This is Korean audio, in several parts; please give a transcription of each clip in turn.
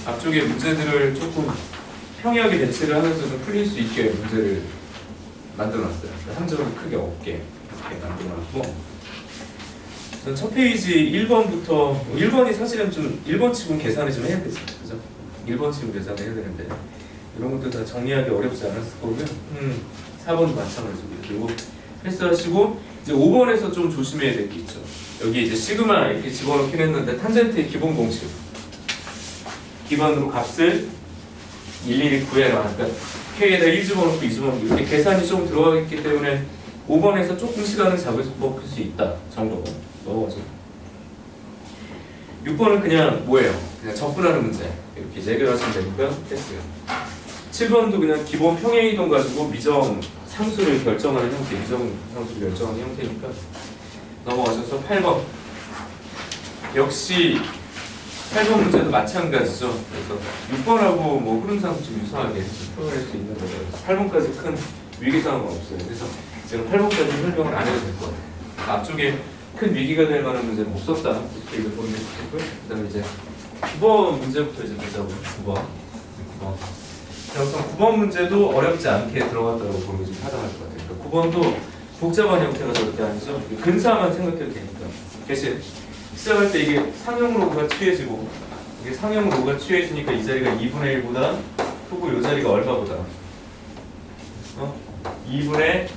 앞쪽에 문제들을 조금 평이하게 대체를 하면서 좀 풀릴 수 있게 문제를 만들어놨어요. 함정을 크게 없게 이렇게 만들어놨고, 전 첫 페이지 1번부터 1번이 사실은 좀 1번 치고 계산을 좀 해야 되죠, 그죠? 1번 치고 계산을 해야 되는데 이런 것도 다 정리하기 어렵지 않았을 거고요. 4번도 마찬가지고 그리고 패스하시고 이제 5번에서 좀 조심해야 될 게 있죠. 여기 이제 시그마 이렇게 집어넣긴 했는데 탄젠트의 기본 공식 기반으로 값을 일일이 구해라. 그러니까 K에다 1 집어넣고 2 집어넣고 이렇게 계산이 좀 들어가기 때문에 5번에서 조금 시간을 잡을 수 있다 정도 넘어가죠. 6번은 그냥 뭐예요? 그냥 적분하는 문제 이렇게 해결하시면 되니까 됐어요. 7번도 그냥 기본 평행 이동 가지고 미정 상수를 결정하는 형태, 미정 상수를 결정하는 형태니까 넘어가셔서 8번 역시 8번 문제도 마찬가지죠. 그래서 6번하고 뭐 흐름상 좀 유사하게 풀어낼 수 있는 거죠. 8번까지 큰 위기사항은 없어요. 그래서 제가 8번까지 설명을 안 해도 될 것 같아요. 앞쪽에 큰 위기가 될 만한 문제는 없었다. 이렇게 이제 보는 게 좋겠고요. 그 다음에 이제 9번 문제부터 이제 보자고요. 9번. 우선 9번 문제도 어렵지 않게 들어갔다고 보는 게 좀 타당할 것 같아요. 그러니까 9번도 복잡한 형태가 절대 아니죠. 근사만 생각해도 되니까. 대신 시작할 때 이게 상형으로가 취해지고 이게 상형으로가 취해지니까 이 자리가 2분의 1보다 크고 이 자리가 얼마보다 2분의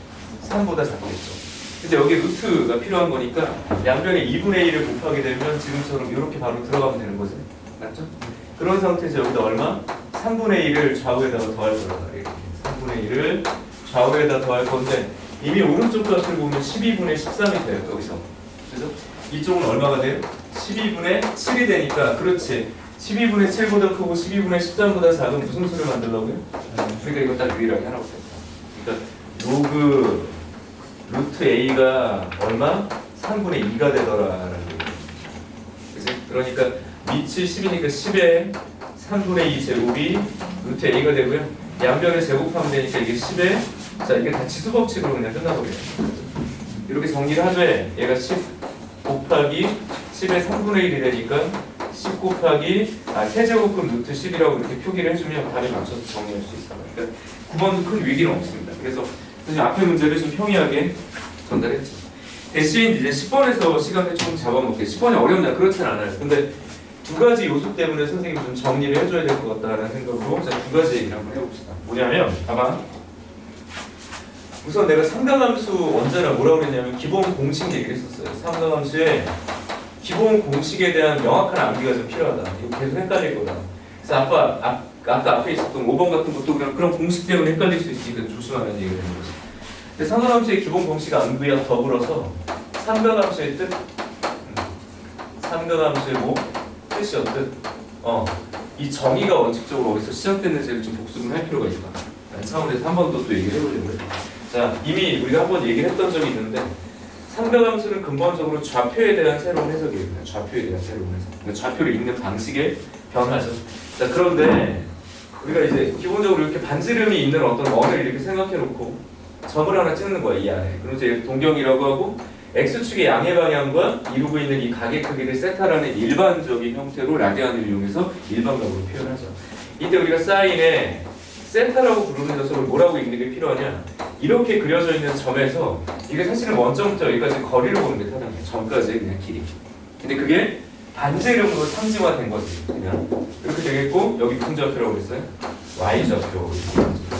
3보다 작겠죠. 근데 여기 루트가 필요한 거니까 양변에 2분의 1을 곱하게 되면 지금처럼 이렇게 바로 들어가면 되는 거죠. 맞죠? 그런 상태에서 여기다 얼마? 3분의 1을 좌우에다가 더할 거다. 이렇게 3분의 1을 좌우에다 더할 건데 이미 오른쪽 값을 보면 12분의 13이 돼요. 여기서. 그래서 이쪽은 얼마가 돼요? 12분의 7이 되니까 그렇지. 12분의 7보다 크고 12분의 13보다 작은 무슨 수를 만들려고요? 그러니까 이거 딱 유일하게 하라고 했다. 그러니까 로그 루트 A가 얼마? 3분의 2가 되더라라는 거예요. 그치? 그러니까 밑이 10이니까 10에 3분의 2 제곱이 루트 A가 되고요. 양변에 제곱하면 되니까 이게 10에 자 이게 다 지수법칙으로 그냥 끝나버려요. 이렇게 정리를 하되 얘가 10 곱하기 10의 3분의 1이 되니까 10 곱하기 세제곱분 루트 10이라고 이렇게 표기를 해주면 답에 맞춰서 정리할 수 있어요. 그러니까 9번도 큰 위기는 없습니다. 그래서 사실 앞에 문제를 좀 평이하게 전달했죠. 대신 이제 10번에서 시간을 조금 잡아먹게. 10번이 어렵냐? 그렇진 않아요. 근데 두 가지 요소 때문에 선생님이 좀 정리를 해줘야 될 것 같다는 생각으로 두 가지 얘기를 한번 해봅시다. 뭐냐면 봐봐. 우선 내가 삼각함수 언제나 뭐라고 그랬냐면 기본 공식 얘기를 했었어요. 삼각함수의 기본 공식에 대한 명확한 암기가 좀 필요하다. 이거 계속 헷갈릴 거다. 그래서 아까 앞에 있었던 5번 같은 것도 그런 공식 때문에 헷갈릴 수 있으니까 조심하는 얘기를 하는 거지. 근데 삼각함수의 기본 공식 암기와 더불어서 삼각함수의 뜻, 삼각함수의 뭐? 뜻이 어뜻? 이 정의가 원칙적으로 어디서 시작됐는지를 좀 복습을 할 필요가 있다. 라는 차원에서 한 번 더 또 얘기를 해보려고요. 자, 이미 우리가 한번 얘기를 했던 적이 있는데 삼각함수는 근본적으로 좌표에 대한 새로운 해석이에요. 좌표에 대한 새로운 해석. 그러니까 좌표를 읽는 방식의 변화죠. 자, 그런데 우리가 이제 기본적으로 이렇게 반지름이 있는 어떤 원을 이렇게 생각해놓고 점을 하나 찍는 거야, 이 안에. 그러면서 얘를 동경이라고 하고 X축의 양의 방향과 이루고 있는 이 각의 크기를 세타라는 일반적인 형태로 라디안을 이용해서 일반각으로 표현하죠. 이때 우리가 사인에 세타라고 부르는 녀석을 뭐라고 읽는 게 필요하냐? 이렇게 그려져 있는 점에서 이게 사실은 원점부터 여기까지 거리를 보는 게 타당해요. 점까지의 그냥 길이. 근데 그게 반지름으로 상징화된 거지. 그냥 이렇게 되겠고 여기 무슨 좌표라고 그랬어요? Y좌표.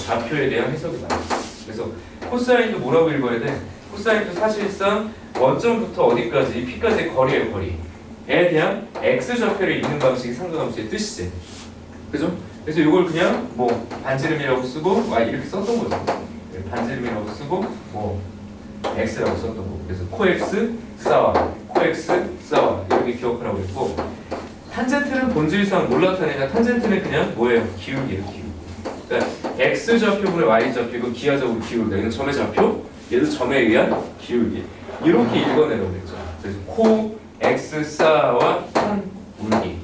좌표에 대한 해석이 나와요. 그래서 코사인도 뭐라고 읽어야 돼? 코사인도 사실상 원점부터 어디까지 P까지의 거리예요. 거리에 대한 X좌표를 읽는 방식이 삼각함수의 뜻이지. 그죠? 그래서 이걸 그냥 뭐 반지름이라고 쓰고 Y 이렇게 썼던 거죠. 반지름이라고 쓰고 뭐 X라고 썼던 거고. 그래서 코X 싸와 코X 싸와 이렇게 기억하라고 했고, 탄젠트는 본질상 뭘 나타내냐? 탄젠트는 그냥 뭐예요? 기울기예요. 기울기. 그러니까 X 좌표분의 Y 좌표, 이거 기하적으로 기울다. 이건 점의 좌표, 얘도 점에 의한 기울기. 이렇게 읽어내라고 했죠. 그래서 코 X 싸와 탄 울기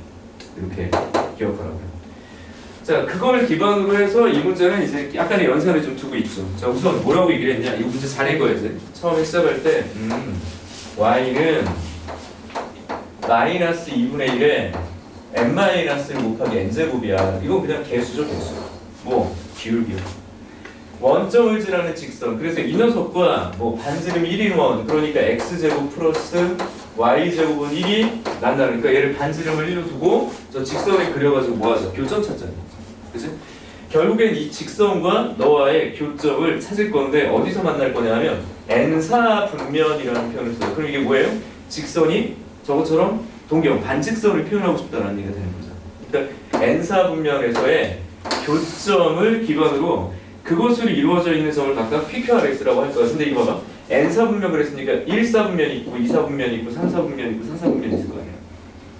이렇게 기억하라고요. 자, 그걸 기반으로 해서 이 문제는 이제 약간의 연산을 좀 두고 있죠. 자, 우선 뭐라고 얘기를 했냐? 이 문제 잘 읽어야지. 처음에 시작할 때 y는 마이너스 2분의 1에 n-1 곱하기 n제곱이야. 이건 그냥 개수죠, 개수. 뭐 기울기요. 원점을 지나는 직선. 그래서 이 녀석과 뭐 반지름 1인 원, 그러니까 x제곱 플러스 y제곱은 1이 난다는. 그러니까 얘를 반지름을 1로 두고 저 직선을 그려가지고 뭐하죠? 교점 찾잖아요. 그치? 결국엔 이 직선과 너와의 교점을 찾을 건데 어디서 만날 거냐 하면 n사 분면이라는 표현을 써요. 그럼 이게 뭐예요? 직선이 저것처럼 동경 반직선을 표현하고 싶다는 얘기가 되는 거죠. 그러니까 n사 분면에서의 교점을 기반으로 그것으로 이루어져 있는 점을 각각 PQRX라고 할 거야. 근데 이거 봐봐. n사 분면 그랬으니까 1사 분면이 있고 2사 분면이 있고 3사 분면이 있고 4사 분면이 있을 거 아니야.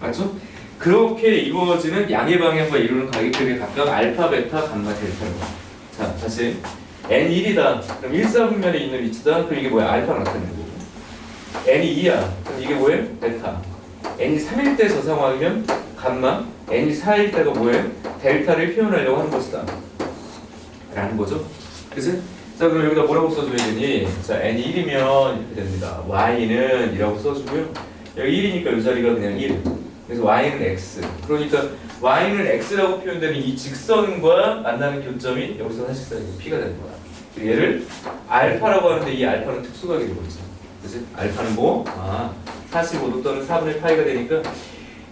맞죠? 그렇게 이루어지는 양의 방향과 이루는 가격들이 각각 알파, 베타, 감마, 델타인 거야. 자, 다시 n1이다. 그럼 1사 분면에 있는 위치다. 그럼 이게 뭐야? 알파 나타내는 거고. n이 2야. 그럼 이게 뭐예요? 베타. n이 3일 때 저 상황이면 감마, n이 4일 때가 뭐예요? 델타를 표현하려고 하는 것이다. 라는 거죠. 그치? 자, 그럼 여기다 뭐라고 써줘야 되니? 자, n이 1이면 이렇게 됩니다. y는 이라고 써주고요. 여기 1이니까 이 자리가 그냥 1. 그래서 y는 x. 그러니까 y는 x라고 표현되는 이 직선과 만나는 교점이 여기서 사실상 p가 되는 거야. 얘를 알파라고 하는데 이 알파는 특수각이 되거든요. 그치? 알파는 뭐? 45도 또는 4분의 파이가 되니까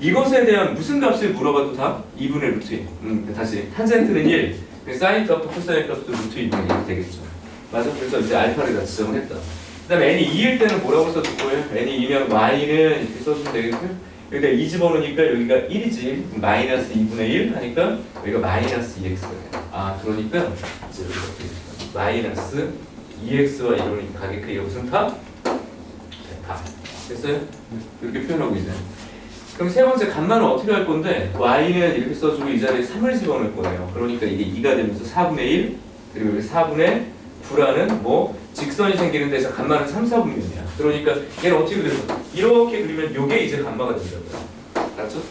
이것에 대한 무슨 값을 물어봐도 다 2분의 루트 1. 다시 탄젠트는 1. 사인 값도 코사인 값도 루트 2분의 1이 되겠죠. 맞아? 그래서 이제 알파를 다 지정을 했다. 그 다음에 n이 2일 때는 뭐라고 써줄 거예요? n이 2면 y는 이렇게 써주면 되겠고요. 여기다 2 집어넣으니까 여기가 1이지. 마이너스 2분의 1 하니까 여기가 마이너스 2x가 돼요. 그러니까 이제 여기가 마이너스 2x와 이런 가격의 이것은 다 베타. 됐어요? 이렇게 표현하고 있네. 그럼 세 번째 감마는 어떻게 할 건데 y는 이렇게 써주고 이 자리에 3을 집어넣을 거예요. 그러니까 이게 2가 되면서 4분의 1 그리고 여기 4분의 9라는 뭐 직선이 생기는 데서 감마는 3, 4분면이야. 그러니까 얘는 어떻게 그려요? 이렇게 그리면 요게 이제 감마가 된다고요. 알았죠?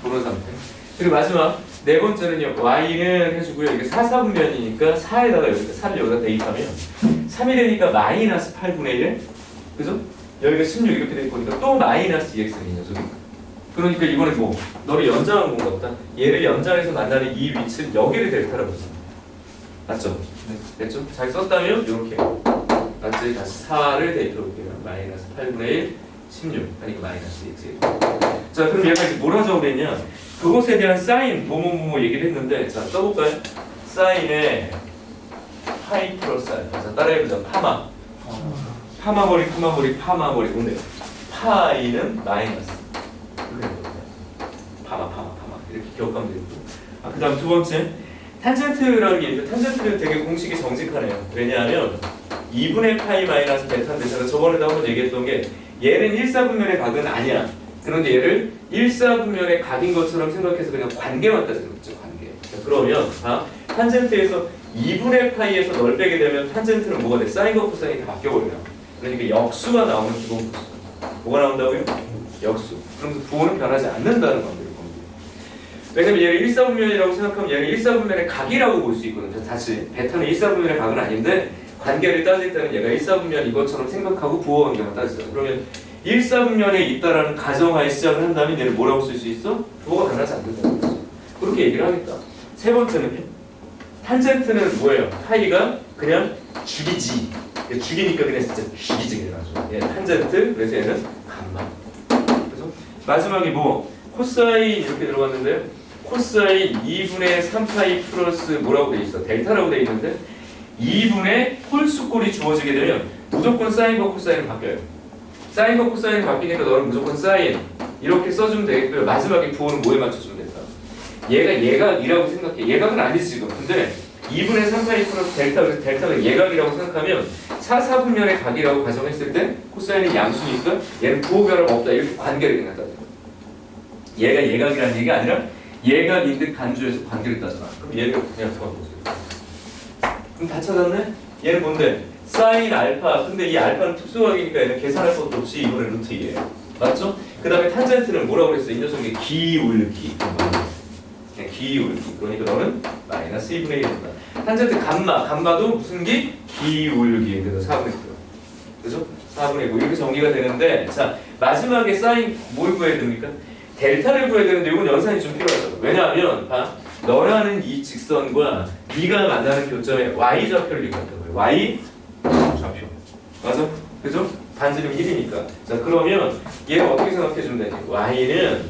그런 상태. 그리고 마지막 네 번째는요. y는 해주고요. 이게 4, 4분면이니까 4에다가 여기다 4를 여기다 대입하면 3이 되니까 마이너스 8분의 1 그죠? 여기가 16 이렇게 될 거니까 또 마이너스 2x는 이 녀석이. 그러니까 이거는 뭐 너를 연장한 건가 보다. 얘를 연장해서 만나는 이 위치는 여기를 델타라고 했어. 맞죠? 네. 됐죠? 잘 썼다면 이렇게 맞지? 다시 4를 대입해볼게요. 마이너스 8분의 1 16 하니까 마이너스 x. 자, 그럼 얘가 이제 뭘 하자고 그랬냐? 그것에 대한 사인 뭐뭐뭐 얘기를 했는데 자 써볼까요? 사인에 파이 플러스 알파. 자 따라해보자. 파마머리 오늘 파이는 마이너스 파마 이렇게 기억하면 되고. 그 다음 두 번째 탄젠트라는 게 있는데 탄젠트는 되게 공식이 정직하네요. 왜냐하면 2분의 파이 마이너스 베타인데 제가 저번에도 한번 얘기했던 게 얘는 1사분면의 각은 아니야. 그런데 얘를 1사분면의 각인 것처럼 생각해서 그냥 관계만 따지는 거죠. 관계. 자, 그러면 탄젠트에서 2분의 파이에서 널 빼게 되면 탄젠트는 뭐가 돼? 사인과 코사인이 다 바뀌어버려요. 그러니까 역수가 나오는 기본 부수. 뭐가 나온다고요? 역수. 그러면서 부호는 변하지 않는다는 겁니다. 왜냐면 얘를 1사분면이라고 생각하면 얘를 1사분면의 각이라고 볼 수 있거든요. 다시 베타는 1사분면의 각은 아닌데 관계를 따질 때는 얘가 1사분면 이것처럼 생각하고 부호 관계만 따지죠. 그러면 1사분면에 있다라는 가정하에 시작을 한다면 얘를 뭐라고 쓸 수 있어? 부호가 변하지 않는다는 거죠. 그렇게 얘기를 하겠다. 세 번째는 탄젠트는 뭐예요? 파이가 그냥 죽이지. 죽이니까 그냥 진짜 죽이지 그래가지고 얘 탄젠트. 그래서 얘는 감마. 그래서 마지막에 뭐 코사인 이렇게 들어갔는데요. 코사인 2분의 3파이 플러스 뭐라고 돼 있어? 델타라고 돼 있는데 2분의 홀수꼴이 주어지게 되면 무조건 사인과 코사인은 바뀌어요. 사인과 코사인이 바뀌니까 너는 무조건 사인 이렇게 써주면 되겠고요. 마지막에 부호는 뭐에 맞춰주면 된다. 얘가 예각이라고 생각해. 예각은 아니지 지금. 근데 2분의 3파이 플러스 델타, 그래서 델타가 예각이라고 생각하면 4, 4분면의 각이라고 가정했을 때 코사인이 양수니까 얘는 부호 변화가 없다. 이렇게 관계를 그냥 따져. 얘가 예각이라는 얘기가 아니라 예각인데 간주해서 관계를 따잖아. 그럼 얘를 그냥 도와보세요. 그럼 다 찾았네? 얘는 뭔데? 사인 알파. 근데 이 알파는 특수각이니까 얘는 계산할 것도 없이 이번에 루트 2예요. 맞죠? 그 다음에 탄젠트는 뭐라고 그랬어? 이 녀석이 기울기. 그냥 기울기. 그러니까 너는 마이너스 2분의 1이다. 탄젠트 감마도 무슨 기? 기울기. 그래서 4분의 9. 그죠? 4분의 9. 이렇게 정리가 되는데 자 마지막에 사인 뭘 구해야 됩니까? 델타를 구해야 되는데 이건 연산이 좀 필요하죠. 왜냐하면 너라는 이 직선과 네가 만나는 교점의 y 좌표를 얘기한다고요. y 좌표. 맞아? 그죠? 반지름 1이니까. 자, 그러면 얘를 어떻게 생각해 주면 되냐? y는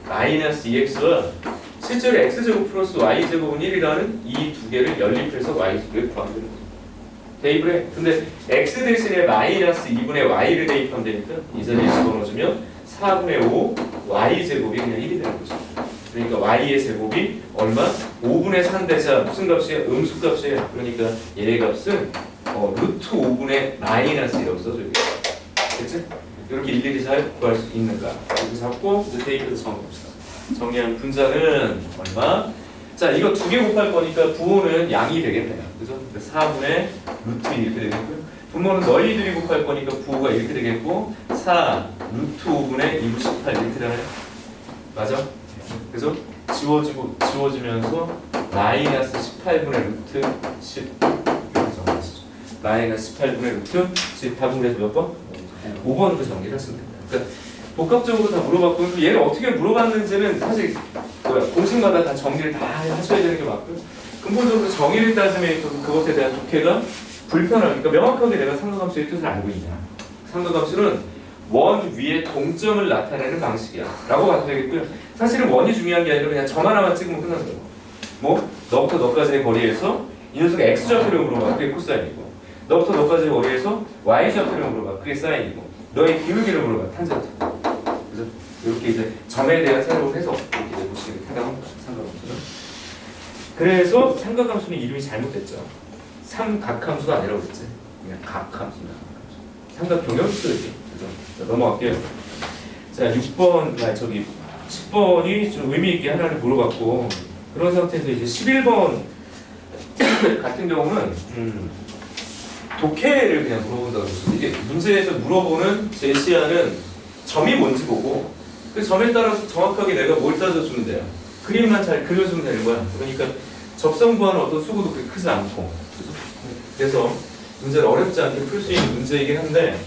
마이너스 2x와 실제로 x제곱 플러스 y제곱은 1이라는 이 두 개를 연립해서 y제곱을 구하면 되는 거죠. 대입을 해. 근데 x 대신에 마이너스 2분의 y를 대입하면 되니까 이 자리에 집어넣어주면 4분의 5 y제곱이 그냥 1이 되는 거죠. 그러니까 y의 제곱이 얼마? 5분의 3대자 무슨 값이에요? 음수값이에요. 그러니까 얘의 값은 루트 5분의 마이너스 1이라고 써줘야겠죠. 됐지? 이렇게 일일이 잘 구할 수 있는가? 이렇게 잡고 이제 대입해서 정해봅시다. 정리한 분자는 얼마? 자, 이거 두 개 곱할 거니까 부호는 양이 되겠네요. 그죠? 4분의 루트 이렇게 되겠고요. 분모는 너희들이 곱할 거니까 부호가 이렇게 되겠고 4 루트 5분의 2분 18 이렇게 되나요? 맞아? 그죠? 지워지면서 마이너스 18분의 루트 10 이렇게 정리하시죠. 마이너스 18분의 루트 10 답은 그래서 몇 번? 5번으로 정리를 하시면 됩니다. 그러니까 복합적으로 다 물어봤고 얘를 어떻게 물어봤는지는 사실 공식마다 다 정리를 다 하셔야 되는 게 맞고요. 근본적으로 정의를 따지면 있어서 그것에 대한 독해가 불편하니까 명확하게 내가 삼각함수의 뜻을 알고 있냐. 삼각함수는 원 위에 동점을 나타내는 방식이야 라고 봐도 되겠고요. 사실은 원이 중요한 게 아니라 그냥 점 하나만 찍으면 끝나는 거예요. 뭐? 너부터 너까지의 거리에서 이 녀석의 x좌표를 물어봐. 그게 코사인이고 너부터 너까지의 거리에서 y좌표를 물어봐. 그게 사인이고 너의 기울기를 물어봐. 탄젠트. 그래서 이렇게 이제 점에 대한 새로운 해석 이렇게 보시면 타당합니다. 삼각함수는. 그래서 삼각함수는 이름이 잘못됐죠. 삼각함수가 아니라고 그랬지. 그냥 각함수다. 삼각 경역수지. 그죠? 자, 넘어갈게요. 자, 6번, 10번이 좀 의미 있게 하나를 물어봤고 그런 상태에서 이제 11번 같은 경우는 독해를 그냥 물어본다고 했어요. 이게 문제에서 물어보는 제시하는 점이 뭔지 보고 그 점에 따라서 정확하게 내가 뭘 따져주면 돼요. 그림만 잘 그려주면 되는 거야. 그러니까 접선 구하는 어떤 수고도 그렇게 크지 않고 그래서 문제를 어렵지 않게 풀 수 있는 문제이긴 한데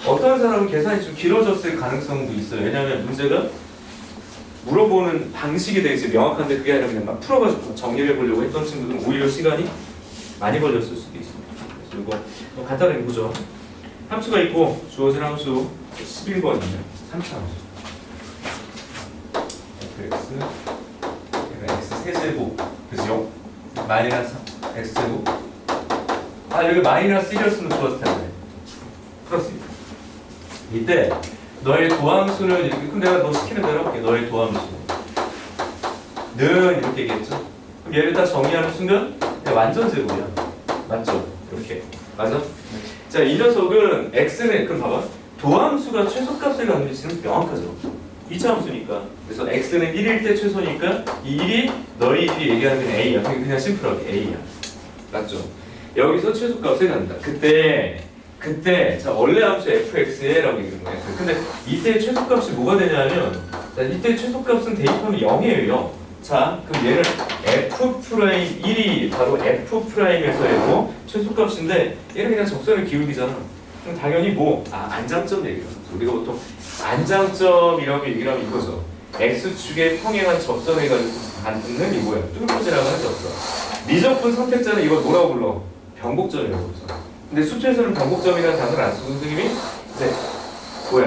어떤 사람은 계산이 좀 길어졌을 가능성도 있어요. 왜냐하면 문제가 물어보는 방식에 대해서 명확한데 그게 아니라 그냥 막 풀어가지고 정리를 해보려고 했던 친구들은 오히려 시간이 많이 걸렸을 수도 있습니다. 그래서 이거 간단하게 보죠. 함수가 있고 주어진 함수 11번이에요. 3차 함수 fx x 세제곱 그죠? 마이너스 x제곱 여기 마이너스 1이었으면 좋았을 텐데 그렇습니다. 이때 너의 도함수는 이렇게 그럼 내가 너 시키는 대로 할게. 너의 도함수는 이렇게 얘기했죠. 그럼 얘를 딱 정의하는 순간 완전 제곱이야. 맞죠? 이렇게 맞아? 자, 이 녀석은 x는 그럼 봐봐. 도함수가 최소값을 갖는 위치는 명확하죠. 2차 함수니까. 그래서 x는 1일 때 최소니까 이 1이 너희들이 얘기하는 건 a야. 그냥 심플하게 a야. 맞죠? 여기서 최소값을 갖는다. 그때 자 원래 함수 fx라고 얘기하는 거예요. 근데 이때 최소값이 뭐가 되냐면 자, 이때 최소값은 대입하면 0이에요. 0. 자, 그럼 얘는 f'1이 바로 f'에서의 뭐 최소값인데 얘는 그냥 적선의 기울기잖아. 그럼 당연히 안장점 얘기죠. 우리가 보통 안장점이라고 얘기를 하면 이거죠. x축의 평행한 접선에 가지고 갖는 이 뭐야? 뚫고지나가는 접선. 미적분 선택자는 이걸 뭐라고 불러? 변곡점이라고 불러. 근데 수투에서는 변곡점이라는 단어를 안 쓰고 선생님이 이제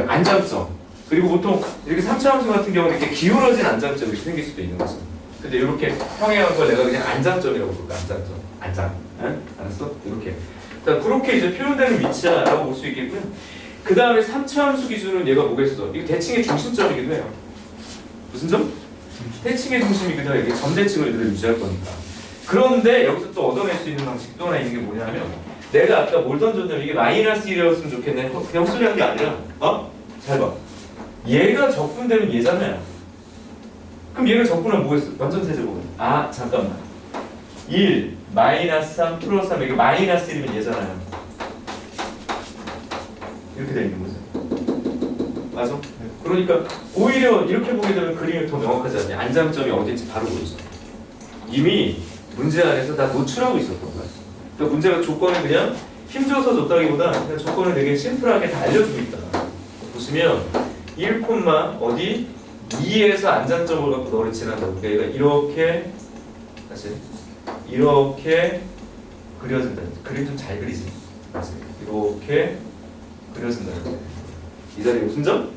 안장점. 그리고 보통 이렇게 3차 함수 같은 경우는 이렇게 기울어진 안장점이 생길 수도 있는 거죠. 근데 이렇게 평행한 걸 내가 그냥 안장점이라고 부를까? 안장점. 안장. 응? 알았어? 이렇게. 자, 그렇게 이제 표현되는 위치야라고 볼 수 있겠고요. 그 다음에 3차 함수 기준은 얘가 뭐겠어? 이거 대칭의 중심점이기도 해요. 무슨 점? 대칭의 중심이기도 해요. 이게 점대칭을 그대로 유지할 거니까. 그런데 여기서 또 얻어낼 수 있는 방식이 또 하나 있는 게 뭐냐면 내가 아까 뭘 던졌냐면 이게 마이너스 1이었으면 좋겠네. 그냥 헛소리한 게 아니라 잘 봐. 얘가 적분되면 얘잖아요. 그럼 얘가 적분하면 뭐겠어? 완전 세제곱은 잠깐만 1 마이너스 3 플러스 3 이게 마이너스 1이면 얘잖아요. 이렇게 돼 있는 거죠. 맞아? 그러니까 오히려 이렇게 보게 되면 그림이 더 명확하지 않냐. 안장점이 어딘지 바로 보이죠. 이미 문제 안에서 다 노출하고 있었던 거야. 그러니까 문제가 조건을 그냥 힘줘서 줬다기보다 그냥 조건을 되게 심플하게 다 알려주고 있다. 보시면 1, 어디 2에서 안장점을 갖고 너를 지난다고. 그러니까 이렇게 다시 이렇게 그려진다. 그림 좀 잘 그리지. 다시 이렇게 그려진다. 이 자리에 무슨 점?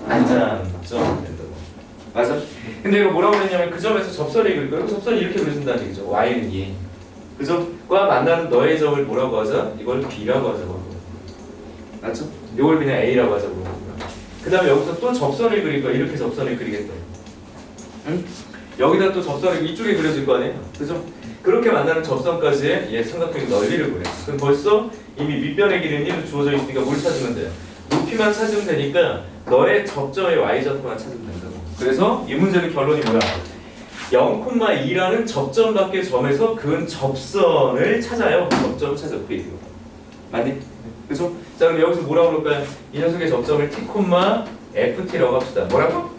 안장점 된다고. 맞아? 근데 이거 뭐라고 그랬냐면 그 점에서 접선이 그릴 거예요. 접선이 이렇게 그려진다는 얘기죠. y는 2. 그 점과 만나는 너의 점을 뭐라고 하자? 이걸 b라고 하자고. 맞죠? 이걸 그냥 a라고 하자고. 그 다음에 여기서 또 접선을 그릴 거야. 이렇게 접선을 그리겠다. 응? 여기다 또 접선이 이쪽에 그려질 거 아니에요? 그죠? 그렇게 만나는 접선까지의 얘 삼각형의 넓이를 구해. 그럼 벌써 이미 밑변의 길이는 1로 주어져 있으니까 뭘 찾으면 돼요? 높이만 찾으면 되니까 너의 접점의 y좌표만 찾으면 된다고. 그래서 이 문제의 결론이 뭐야? 0,2라는 접점 밖의 점에서 그은 접선을 찾아요. 접점을 찾아. 그 얘기가. 맞니? 그죠? 자, 그럼 여기서 뭐라고 그럴까요? 이 녀석의 접점을 t,ft라고 합시다. 뭐라고?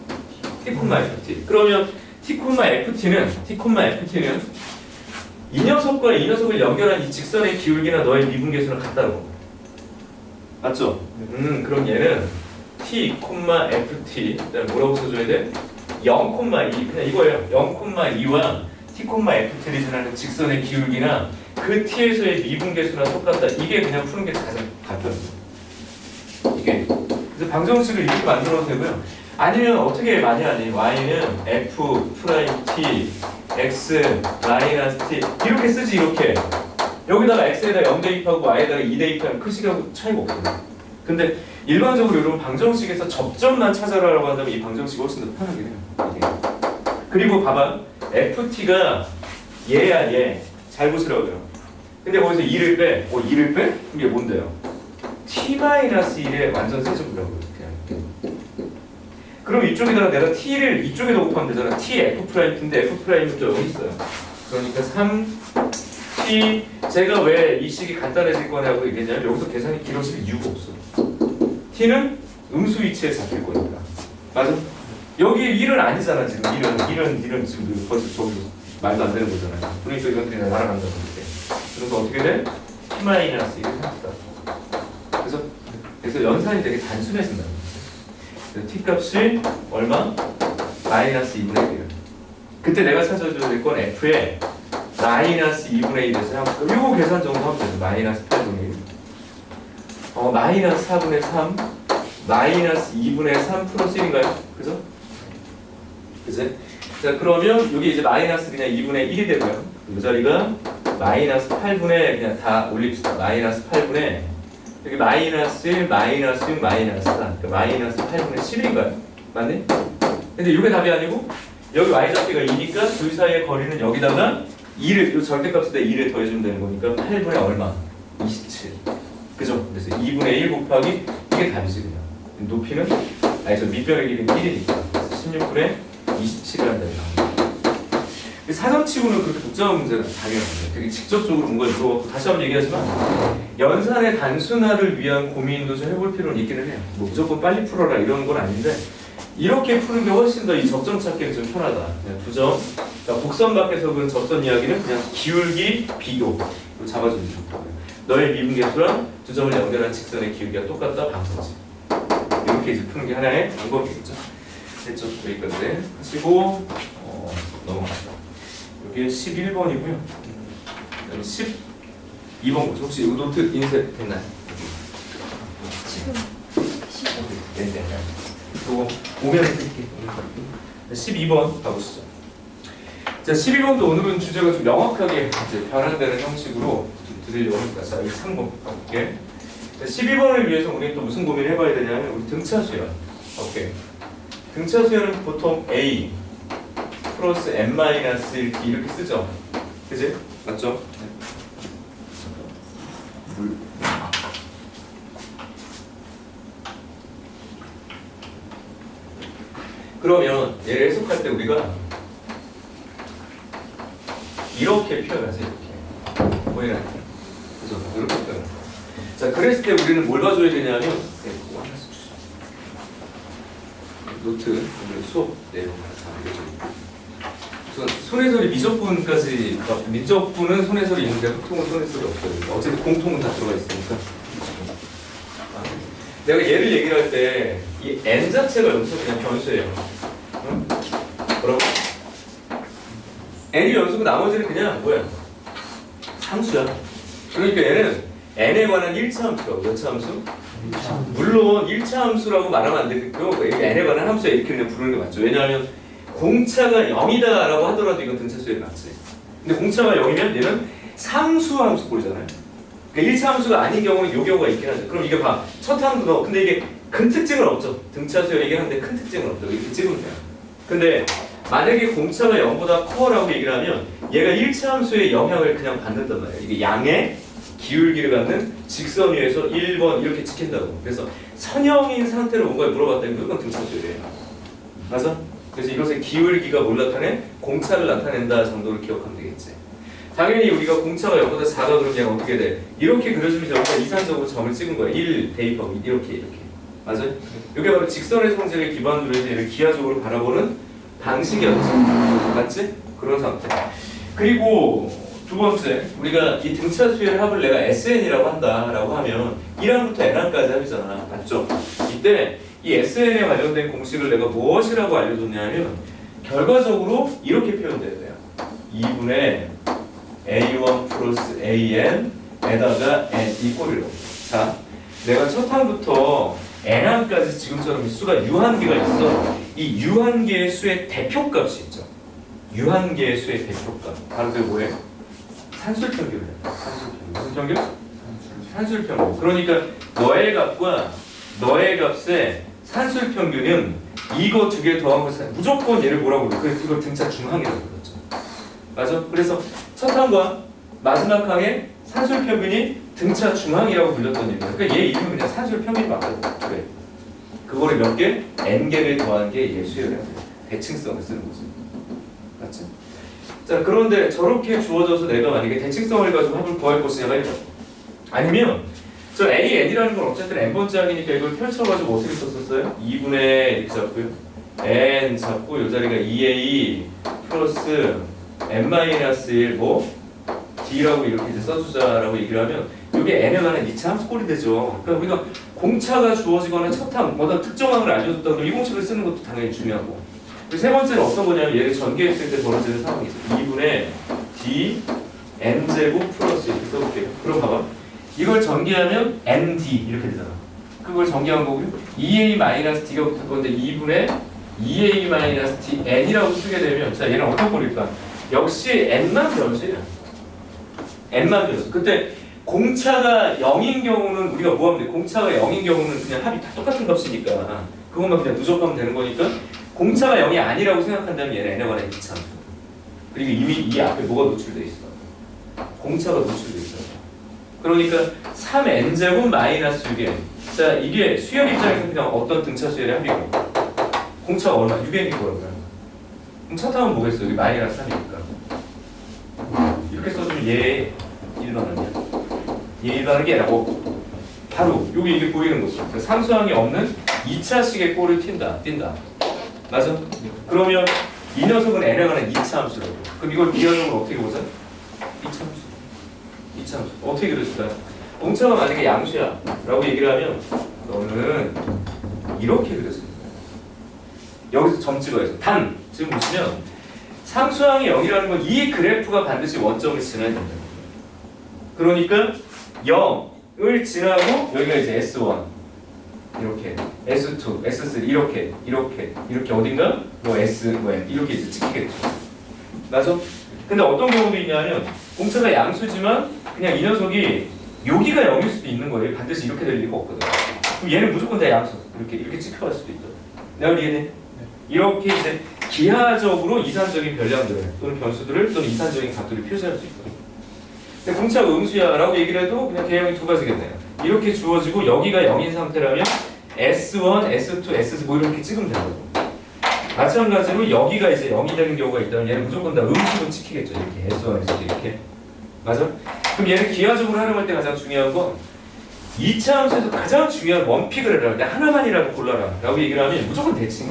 t,ft. 그러면 t,ft는 이 녀석과 이 녀석을 연결한 이 직선의 기울기나 너의 미분계수는 같다고. 맞죠? 그럼 얘는 t,ft 뭐라고 써줘야 돼? 0,2 그냥 이거예요. 0,2와 t,ft를 지나는 직선의 기울기나 그 t에서의 미분계수나 똑같다. 이게 그냥 푸는 게 가장 간편해요. 이게 그래서 방정식을 이렇게 만들어도 되고요. 아니면 어떻게 많이 하니? y는 f 프라임 t x 마이너스 t 이렇게 쓰지. 이렇게 여기다가 x에다 0 대입하고 y에다가 2 대입하면 크시하고 차이가 없거든요. 근데 일반적으로 이런 방정식에서 접점만 찾아라라고 한다면 이 방정식이 훨씬 더 편하긴 해요. 이게. 그리고 봐봐, ft가 얘야 얘. 잘 보시라고요. 근데 거기서 2를 빼. 2를 빼? 그럼 이게 뭔데요? t-1의 완전 세제곱이라고요. 그냥. 그럼 이쪽에다가 내가 t를 이쪽에다 곱하면 되잖아. t f'인데 f'은 또 여기 있어요. 그러니까 3t 제가 왜 이 식이 간단해질 거냐고 얘기했냐면 여기서 계산이 길어질 이유가 없어. t는 음수 위치에 잡힐 거니까. 맞아? 여기 1은 아니잖아. 지금 1은 지금 벌써 저기서 말도 안 되는 거잖아요. 그러니까 이건 그냥 날아간다고 이렇게. 그래서 어떻게 돼? t-1을 생각한다. 그래서 연산이 되게 단순해진다. t 값이 얼마? 마이너스 2분의 1. 그때 내가 찾아줘야 될 건 f에 마이너스 2분의 1에서 하고 이거 계산 정도 하면 되죠. 마이너스 8분의 1. 마이너스 4분의 3 마이너스 2분의 3 플러스 1인가요? 그죠? 그치? 자, 그러면 여기 이제 마이너스 그냥 2분의 1이 되고요. 이 자리가 마이너스 8분의 그냥 다 올립시다. 마이너스 8분의 여기 마이너스 1, 마이너스 6, 마이너스 4 그러니까 마이너스 8분의 10인가요? 맞네? 근데 이게 답이 아니고 여기 y좌표가 2니까 둘 사이의 거리는 여기다가 2를 이 절대값에다 2를 더해주면 되는 거니까 8분의 얼마? 27 그죠? 그래서 2분의 1 곱하기 이게 답이지 그냥. 높이는 저 밑변의 길이는 1이니까 16분의 27이라는 답이 나옵니다. 사전치고는 그렇게 복잡한 문제는 당연하죠. 되게 직접적으로 뭔가를 물어봤고 다시 한번 얘기하지만 연산의 단순화를 위한 고민도 좀 해볼 필요는 있기는 해요. 뭐 무조건 빨리 풀어라 이런 건 아닌데 이렇게 푸는 게 훨씬 더 이 접점 찾기는 좀 편하다. 그냥 두 점. 그러니까 곡선 밖에서 그 접선 이야기는 그냥 기울기 비교 잡아주면 좋고 너의 미분계수랑 두 점을 연결한 직선의 기울기가 똑같다 방정식. 이렇게 이제 푸는 게 하나의 방법이겠죠. 됐죠? 여기까지 하시고 넘어갑니다. 여기 11번이고요. 12번 보죠. 혹시 이 노트 인쇄 됐나요? 지금 15분. 네. 이거 오면 드릴게요. 12번 가보시죠. 자, 12번도 오늘은 주제가 좀 명확하게 이제 변환되는 형식으로 좀 드리려고 합니다. 자, 여기 3번 가볼게. 자, 12번을 위해서 우리 또 무슨 고민을 해봐야 되냐면 우리 등차수열. 오케이. 등차수열은 보통 A 플러스 n 마이너스 이렇게 쓰죠. 그지? 맞죠? 물. 그러면 얘를 해석할 때 우리가 이렇게 표현하지. 이렇게 보이나요? 그죠? 이렇게 표현. 자, 그랬을 때 우리는 뭘 봐줘야 되냐면 그거 하나씩 주죠. 노트 오늘 수업 내용 다 알려드릴게요. 손해설이 미적분까지 미적분은 손해설이 있는데 보통은 손해설이 없어요. 어쨌든 공통은 다 들어가 있으니까. 내가 얘를 얘기를 할 때 이 n 자체가 여기서 그냥 변수예요. 뭐라고? n이 연수고 나머지는 그냥 뭐야? 함수야. 그러니까 얘는 n에 관한 1차 함수라고. 몇 차 함수? 물론 1차 함수라고 말하면 안 되겠고 n에 관한 함수야 이렇게 그냥 부르는 게 맞죠. 왜냐하면 공차가 0이다 라고 하더라도 이건 등차 수열이 맞지. 근데 공차가 0이면 얘는 상수 함수 꼴이잖아요. 그러니까 1차 함수가 아닌 경우는 이 경우가 있긴 하죠. 그럼 이게 봐. 첫 함수도 근데 이게 큰 특징은 없죠. 등차 수열 얘기를 하는데 큰 특징은 없죠. 이렇게 찍으면 돼요. 근데 만약에 공차가 0보다 커라고 얘기를 하면 얘가 1차 함수의 영향을 그냥 받는단 말이에요. 이게 양의 기울기를 갖는 직선 위에서 1번 이렇게 찍힌다고. 그래서 선형인 상태로 뭔가를 물어봤다는 건 등차 수열이에요. 맞아? 그래서 이것의 기울기가 뭘 나타내? 공차를 나타낸다 정도로 기억하면 되겠지. 당연히 우리가 공차가 0보다 작아 그러면 얘가 어떻게 돼? 이렇게 그려주면 여기가 이산적으로 점을 찍은 거야. 1 대입하고 이렇게. 맞아요? 이게 바로 직선의 성질을 기반으로 해서 얘를 기하적으로 바라보는 방식이었죠. 맞지? 그런 상태. 그리고 두 번째, 우리가 이 등차 수열 합을 내가 SN이라고 한다라고 하면 1항부터 N항까지 합이잖아. 맞죠? 이때 이 SN에 관련된 공식을 내가 무엇이라고 알려줬냐면 결과적으로 이렇게 표현돼야 돼요. 2분의 A1 플러스 AN에다가 N 이 꼴이로. 자, 내가 첫 항부터 N항까지 지금처럼 수가 유한계가 있어. 이 유한계의 수의 대표값이 있죠. 유한계의 수의 대표값. 바로 그게 뭐예요? 산술평균이에요. 산술평균. 무슨 평균? 산술평균. 그러니까 너의 값과 너의 값의 산술평균은 이거 두 개 더한 것은 무조건 얘를 뭐라고 그래? 그래서 이걸 등차 중항이라고 그러죠. 맞아? 그래서 첫 항과 마지막 항의 산술평균이 등차 중항이라고 불렸던 얘기예요. 그러니까 얘 이름은 그냥 산술평균이 맞거든. 그래. 그거를 몇 개? n개를 더한 게 얘 수열이야. 대칭성을 쓰는 거지. 맞지? 자, 그런데 저렇게 주어져서 내가 만약에 대칭성을 가지고 합을 구할 것이냐가 있다. 아니면 저 AN이라는 건 어쨌든 n번째 항이니까 이걸 펼쳐가지고 어떻게 썼었어요? 2분의 이렇게 잡고요. n 잡고 이 자리가 2a 플러스 n-1 뭐 d라고 이렇게 이제 써주자라고 얘기를 하면 이게 n에 관한 2차 함수꼴이 되죠. 그러니까 우리가 공차가 주어지거나 첫 항, 어떤 특정항을 알려줬다 그러면 이 공식을 쓰는 것도 당연히 중요하고. 그리고 세 번째는 어떤 거냐면 얘를 전개했을 때 벌어지는 상황이 있어요. 2분의 d n제곱 플러스 이렇게 써볼게요. 그럼 봐봐. 이걸 전개하면 nd 이렇게 되잖아. 그걸 전개한 거고요. 2a-d가 붙을 건데 2분의 2a-d n이라고 쓰게 되면 자 얘는 어떤 꼴일까? 역시 n만 변수야. n만 변수. 그때 공차가 0인 경우는 우리가 뭐 하면 돼? 공차가 0인 경우는 그냥 합이 다 똑같은 값이니까 그것만 그냥 누적하면 되는 거니까 공차가 0이 아니라고 생각한다면 얘는 n에 관한 2차. 그리고 이미 이 앞에 뭐가 노출돼 있어? 공차가 노출돼 있어. 그러니까 3n제곱 마이너스 6n. 자, 이게 수열 입장에서 그냥 어떤 등차 수열의 합이고 공차가 얼마? 6n이 뭐라고요? 그럼 첫 항은 뭐겠어? 여기 마이너스 3이니까 이렇게 써주면 얘 일반항이야. 얘 일반항이 얘라고 바로 여기 이게 보이는 거죠. 그러니까 상수항이 없는 2차식의 꼴을 띈다. 맞아? 그러면 이 녀석은 n에 관한 2차 함수라고. 그럼 이걸 비교적으로 어떻게 보자? 2차 함수. 2차 함수. 어떻게 그려줄까요? 공차가 만약에 양수야 라고 얘기를 하면 너는 이렇게 그려집니다. 여기서 점 찍어야죠. 단! 지금 보시면 상수항이 0이라는 건 이 그래프가 반드시 원점을 지나야 된다. 그러니까 0을 지나고 여기가 이제 S1 이렇게 S2, S3 이렇게 어딘가 뭐 S 뭐 M 이렇게 이제 찍히겠죠. 맞아? 근데 어떤 경우도 있냐면 공차가 양수지만 그냥 이 녀석이 여기가 0일 수도 있는 거예요. 반드시 이렇게 될 리가 없거든. 그럼 얘는 무조건 다 양수. 이렇게 찍혀갈 수도 있다. 내가 이해돼? 이렇게 이제 기하적으로 이산적인 변량들을 또는 변수들을 또는 이산적인 값들을 표시할 수 있거든. 근데 공차가 음수야라고 얘기를 해도 그냥 개형이 두 가지겠네요. 이렇게 주어지고 여기가 0인 상태라면 S1, S2, S3 뭐 이렇게 찍으면 된다고. 마찬가지로 여기가 이제 0이 되는 경우가 있다면 얘는 무조건 다 음수로 찍히겠죠. 이렇게 S1, S2 이렇게. 맞아? 그럼 얘를 기하적으로 활용할 때 가장 중요한 건 2차 함수에서 가장 중요한 원픽을 해라. 근데 하나만이라도 골라라 라고 얘기를 하면 무조건 대칭.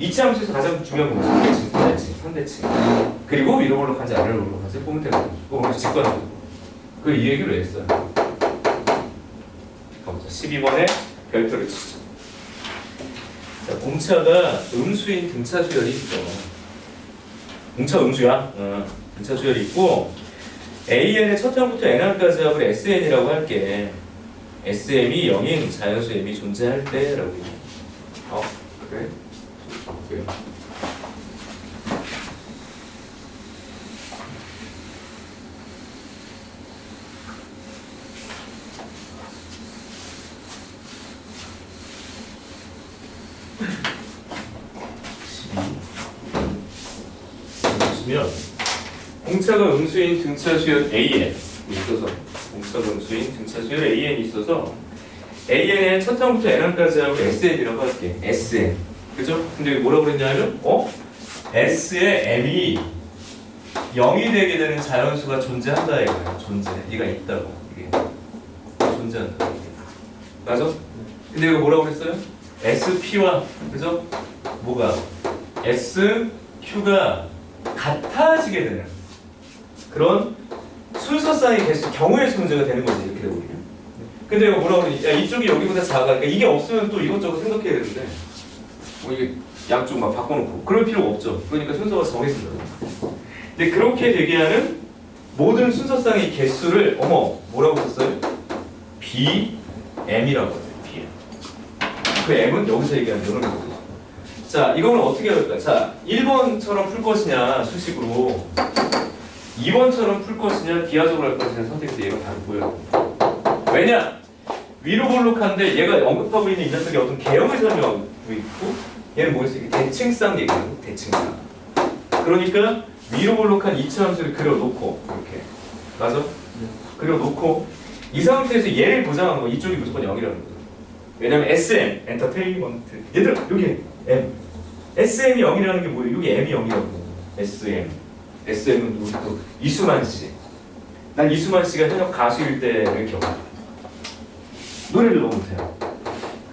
2차 함수에서 가장 중요한 건 선대칭. 그리고 위로 올라가지 아래로 올라가지 보면 되거든요. 그거 직관적으로. 그 이 얘기를 왜 했어요? 가보자. 12번에 별표를 치죠. 자, 공차가 음수인 등차 수열이 있어. 공차 음수야. 등차 수열이 있고 AN의 첫 항부터 N항까지 합을 SN이라고 할게. SM이 0인 자연수 M이 존재할 때라고. 그래? 오케이. 보시면 공차가 음수인 등차 수열 AN이 있어서 공차가 음수인 등차 수열 AN이 있어서 AN의 첫 항부터 N항까지 하고 SN이라고 할게. SN. 그죠? 근데 여기 뭐라고 그랬냐면 S의 M이 0이 되게 되는 자연수가 존재한다 이거야. 존재. 얘가 있다고. 이게 존재한다. 맞아? 근데 이거 뭐라고 그랬어요? SP와 그죠? 뭐가? SQ가 같아지게 되는 그런 순서상의 개수 경우의 수 문제가 되는 거지 이렇게 되거든요. 근데 이거 뭐라고 그러니? 야 이쪽이 여기보다 작아. 그러니까 이게 없으면 또 이것저것 생각해야 되는데 뭐 이게 양쪽 막 바꿔놓고 그럴 필요가 없죠. 그러니까 순서가 정해진다. 근데 그렇게 되게 하는 모든 순서상의 개수를 뭐라고 썼어요? BM이라고 해요. BM. 그 M은 여기서 얘기하는 이런 거거든요. 자, 이거는 어떻게 할까? 자, 1번처럼 풀 것이냐 수식으로 2번처럼 풀 것이냐 기하적으로 할 것이냐 선택해서 얘가 다르 보여요. 왜냐? 위로 볼록한데 얘가 언급하고 있는 이 녀석이 어떤 개형을 설명하고 있고 얘는 뭐였어? 이게 대칭상 얘기하는 대칭상. 그러니까 위로 볼록한 이차 함수를 그려놓고 이렇게 맞아? 그려놓고 이 상태에서 얘를 보장하는 거 이쪽이 무조건 0이라는 거죠. 왜냐면 SM 엔터테인먼트 얘들아 여기 M SM이 0이라는 게 뭐예요? 여기 M이 0이라고 SM SM은 우리 또 이수만 씨. 난 이수만 씨가 현역 가수일 때를 기억해. 노래를 너무 못해요.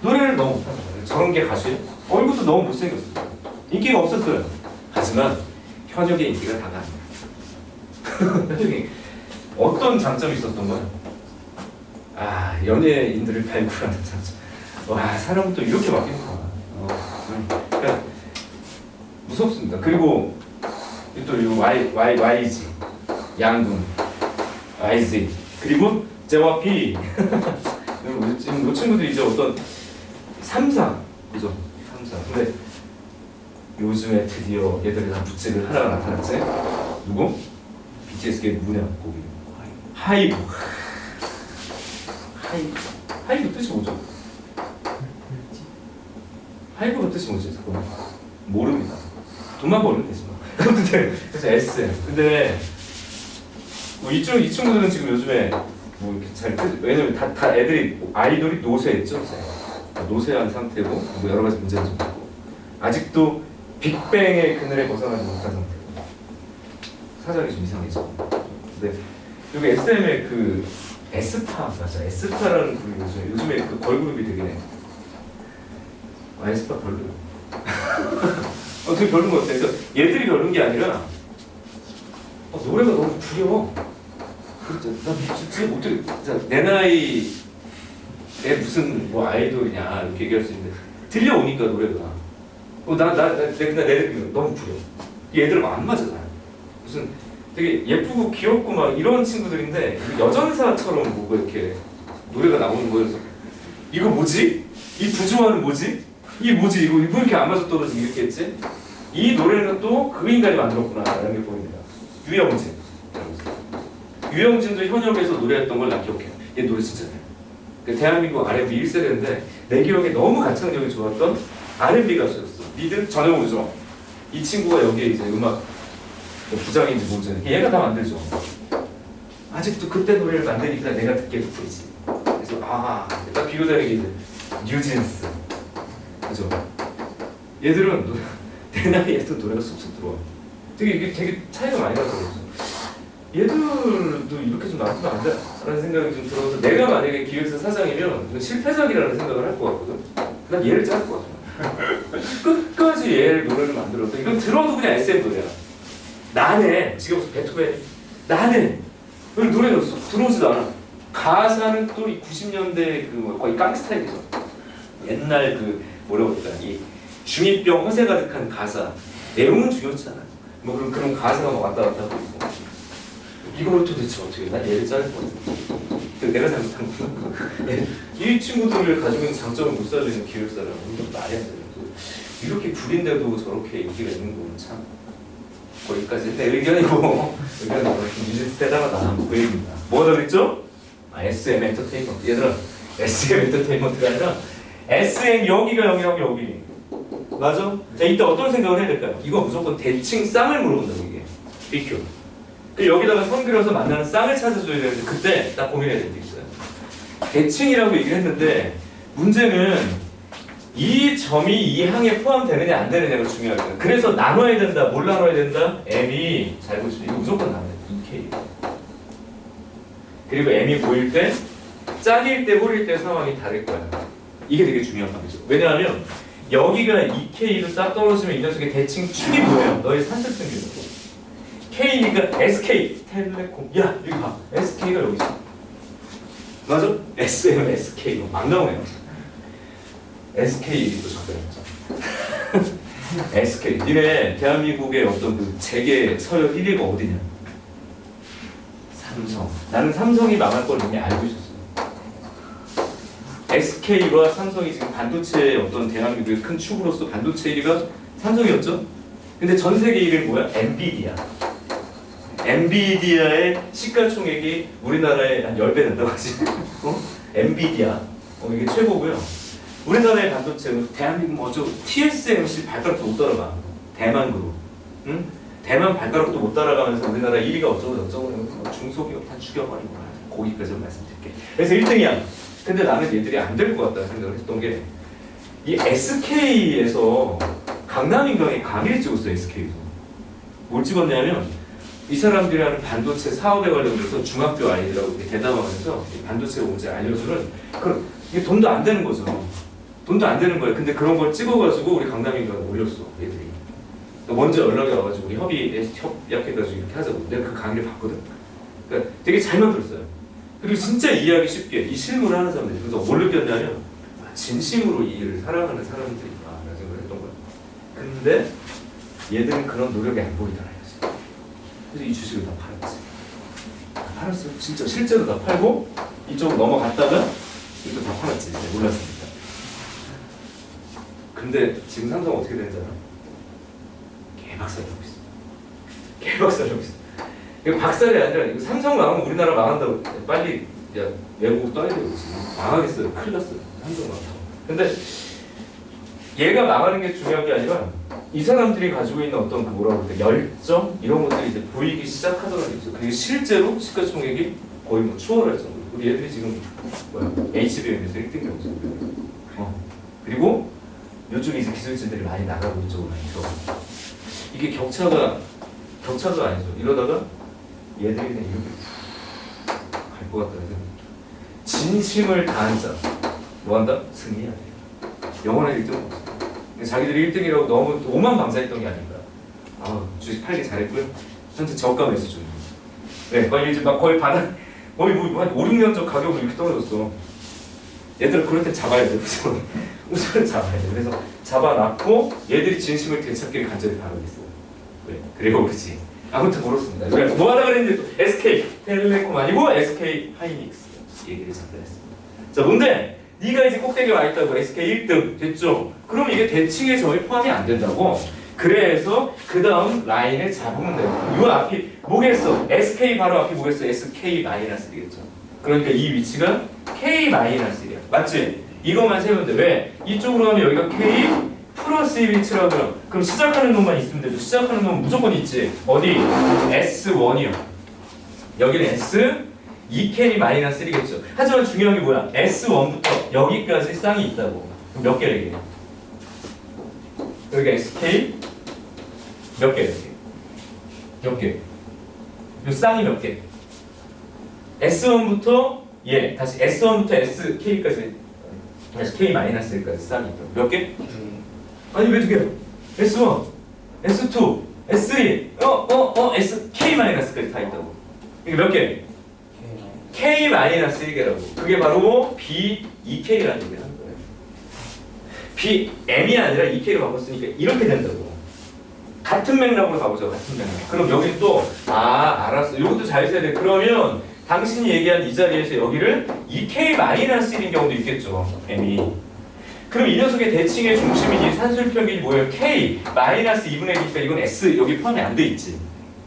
노래를 너무 못하는 거예요. 저런 게 가수예요? 얼굴도 너무 못생겼어요. 인기가 없었어요. 하지만 현역의 인기가 다가 아니에요. 현역이 어떤 장점이 있었던 거야? 아 연예인들을 발굴하는 장점. 와 사람은 또 이렇게 바뀌는구나. 그러니까 무섭습니다. 그리고 또 이 YG 양군 YG 그리고 JYP 지금 이 친구들이 이제 어떤 3사 그죠? 3사 근데 요즘에 드디어 얘들이 다 부채를 하나가 나타났지? 누구? BTS계 누구냐? 거기 하이브 하이브 뜻이 뭐죠? 하이브가 뜻이 뭐지? 잠깐만 모릅니다. 돈만 벌면 되지 뭐. 근데 그래서 SM. 근데 뭐 이 친구들은 지금 요즘에 뭐 이렇게 잘 왜냐면 다 애들이 아이돌이 노쇠했죠. 이제. 노쇠한 상태고 뭐 여러 가지 문제가 좀 있고 아직도 빅뱅의 그늘에 벗어나지 못한 상태고 사정이 좀 이상해져. 근데 여기 SM의 그 에스파 맞아. 에스파라는 그룹이 요즘에 그 걸그룹이 되게 에스파 별로. 되게 별로인 것 같아. 그래서 얘들이 별로인 게 아니라 노래가 너무 구려. 나 진짜 어떻게 내 나이에 무슨 뭐 아이돌이냐 이렇게 얘기할 수 있는데 들려오니까 노래가 내 느낌 너무 구려. 얘들은 안 맞아. 무슨 되게 예쁘고 귀엽고 막 이런 친구들인데 여전사처럼 뭐 이렇게 노래가 나오는 거여서 이거 뭐지? 이 부조화는 뭐지? 이게 뭐지? 이거 왜 이렇게 안 맞아 떨어지게 이렇게 했지? 이 노래는 또 그 인간이 만들었구나 라는 게 보입니다. 유영진도 현역에서 노래했던 걸 난 기억해요. 얘 노래 진짜 잘해. 그 대한민국 R&B 1세대인데 내 기억에 너무 가창력이 좋았던 R&B 가수였어. 니들 전혀모르죠. 이 친구가 여기에 이제 음악 뭐 부장인지 모르죠. 얘가 다 만들죠. 아직도 그때 노래를 만드니까 내가 듣기에 돋보이지. 그래서 딱 비교되는 게 이제 뉴진스. 그죠? 얘들은 내 나이에도 노래가 쏙쏙 들어와. 되게 차이가 많이 나서 얘들도 이렇게 좀 놔두면 안 돼라는 생각이 좀 들어서 내가 만약에 기획사 사장이면 이건 실패작이라는 생각을 할 것 같거든. 난 얘를 짤 것 같아. 끝까지 얘를 노래를 만들었다. 이건 들어도 그냥 SM 노래야. 나네. 지금 무슨 베토벤. 나네. 노래가 쏙 들어오지도 않아. 가사는 또 이 90년대 그 거의 깡스타일이죠. 옛날 그 뭐라고 했더라 이 중2병 허세 가득한 가사. 내용은 중요치 않아요. 뭐 그런 가사가 막 왔다 갔다 하고 있고. 이걸 도대체 어떻게 나 얘를 자를 것 같아. 내가 잘못한 거야. 이 친구들을 가지고 있는 장점을 못 살리는 기획사라고 이건 말이 안 돼요. 이렇게 구린데도 저렇게 인기가 있는 건 참. 거기까지 내 의견이고 의견이 비슷하다가 그 얘기입니다. 뭐가 그랬죠? SM 엔터테인먼트. 얘들아 SM 엔터테인먼트가 아니라 SM 여기가 여기하고 여기 맞아? 자 이때 어떤 생각을 해야 될까요? 이거 무조건 대칭 쌍을 물어본다고 이게 BQ. 여기다가 선 그려서 만나는 쌍을 찾아줘야 되는데 그때 딱 고민해야 될 게 있어요. 대칭이라고 얘기를 했는데 문제는 이 점이 이 항에 포함되느냐 안 되느냐가 중요하거든요. 그래서 나눠야 된다. 뭘 나눠야 된다? M이 잘 보시죠. 이거 무조건 나눠야 돼. 2K. 그리고 M이 보일 때 짝일 때 홀일 때 상황이 다를 거야. 이게 되게 중요한 감이죠. 왜냐하면 여기가 2K로 딱 떨어지면 이 녀석의 대칭 축이 뭐예요? 너의 산술등기죠. K니까 SK 텔레콤. 야 여기 봐. SK가 여기 있어. 맞아? SM, SK 막 나오네요. SK 또 적당했죠. SK. 니네 대한민국의 어떤 그 재계 서열 1위가 어디냐? 삼성. 나는 삼성이 망할 걸 이미 알고 있었어. SK와 삼성이 지금 반도체의 어떤 대한민국의 큰 축으로서 반도체 1위가 삼성이었죠. 근데 전 세계 1위는 뭐야? 엔비디아. 엔비디아의 시가총액이 우리나라의 한 10배 된다고 하지. 엔비디아. 이게 최고고요. 우리나라의 반도체, 대한민국 뭐죠? TSMC 발가락도 못 따라가. 대만 그룹. 응? 대만 발가락도 못 따라가면서 우리나라 1위가 어쩌고 중소기업 다 죽여버리고 거기까지 말씀드릴게. 그래서 1등이야. 근데 나는 얘들이 안 될 것 같다는 생각을 했던 게 이 SK에서 강남인강에 강의를 찍었어요. SK에서. 뭘 찍었냐면 이 사람들이 하는 반도체 사업에 관련해서 중학교 아이들하고 이렇게 대담하면서 반도체 문제 알려주는 이게 돈도 안 되는 거죠. 돈도 안 되는 거예요. 근데 그런 걸 찍어가지고 우리 강남인강에 올렸어. 얘들이. 먼저 연락이 와가지고 우리 협약해가지고 이렇게 하자고. 내가 그 강의를 봤거든. 그러니까 되게 잘 만들었어요. 그리고 진짜 이해하기 쉽게 이 실무를 하는 사람들이. 그래서 뭘 느꼈냐면 진심으로 이 일을 사랑하는 사람들이구나 라는 생각을 했던 거예요. 근데 얘들은 그런 노력이 안 보이더라. 그래서 이 주식을 다 팔았지. 다 팔았어요. 진짜 실제로 다 팔고 이쪽으로 넘어갔다가 이것도 다 팔았지. 이제 몰랐으니까. 근데 지금 삼성 어떻게 되는지 알아? 개박살이 나고 있어. 개박살이 나고 있어. 이거 박살이 아니라 이거 삼성 망하면 우리나라 망한다고. 빨리 야 외국 떠야 되고 망하겠어요. 큰일 났어요. 삼성 망하고. 근데 얘가 망하는 게 중요한 게 아니라 이 사람들이 가지고 있는 어떤 그 뭐라고 그래 열정 이런 것들이 이제 보이기 시작하더라고요. 그게 실제로 시가총액이 거의 뭐 추월할 정도로. 우리 얘들이 지금 뭐야 HBM에서 1등이라고. 그리고 이쪽에 이제 기술진들이 많이 나가고 이쪽으로 많이 들어가. 이게 격차가 아니죠. 이러다가 얘들이 그냥 이렇게 갈 것 같다는 생각. 진심을 다한 자 뭐한다? 승리해야 돼. 영원한 1등은 없어. 자기들이 1등이라고 너무 오만방자했던 게 아닌가. 주식 팔기 잘했고요. 현재 저가 매수 중입니다. 네, 거의 이제 막 거의 바닥 거의 한 5, 6년 전 가격으로 이렇게 떨어졌어. 얘들은 그럴 때 잡아야 돼. 우선 잡아야 돼. 그래서 잡아놨고 얘들이 진심을 되찾기를 간절히 바라고 있어요. 네, 그리고 그렇지. 아무튼 그렇습니다. 뭐 하다 그랬는데 SK 텔레콤 아니고 SK 하이닉스 얘기를 잠깐 했습니다. 자, 문제. 네가 이제 꼭대기에 와 있다고. SK 1등 됐죠? 그럼 이게 대칭의 점이 포함이 안 된다고. 그래서 그 다음 라인을 잡으면 돼요. 이 앞이 뭐겠어? SK 바로 앞이 뭐겠어? SK-1이겠죠. 그러니까 이 위치가 K-1이야. 맞지? 이것만 세우면 돼. 왜? 이쪽으로 하면 여기가 K 플러스의 위치라고요. 그럼 시작하는 놈만 있으면 되죠. 시작하는 놈은 무조건 있지. 어디? S1이요. 여기는 S 2K-1겠죠. 하지만 중요한 게 뭐야? S1부터 여기까지 쌍이 있다고. 그럼 몇 개래 이게? 여기가 SK 몇 개? 몇 개? 이 쌍이 몇 개? S1부터 다시 S1부터 SK까지 다시 K-1까지 쌍이 있다고. 몇 개? 아니 왜 두 개야? S1, S2, S3, SK-까지 다 있다고. 이게 몇 개? K-1개라고. 그게 바로 B2K라는 얘기를 하는 거예요. M이 아니라 EK로 바꿨으니까 이렇게 된다고. 같은 맥락으로 가보죠. 같은 맥락. 그럼 여기 또 알았어. 이것도 잘 써야 돼. 그러면 당신이 얘기한 이 자리에서 여기를 EK-1인 경우도 있겠죠. M이. 그럼 이 녀석의 대칭의 중심이니 산술 평균이 뭐예요? K-2분의 1이니까 이건 S 여기 포함이 안 돼 있지.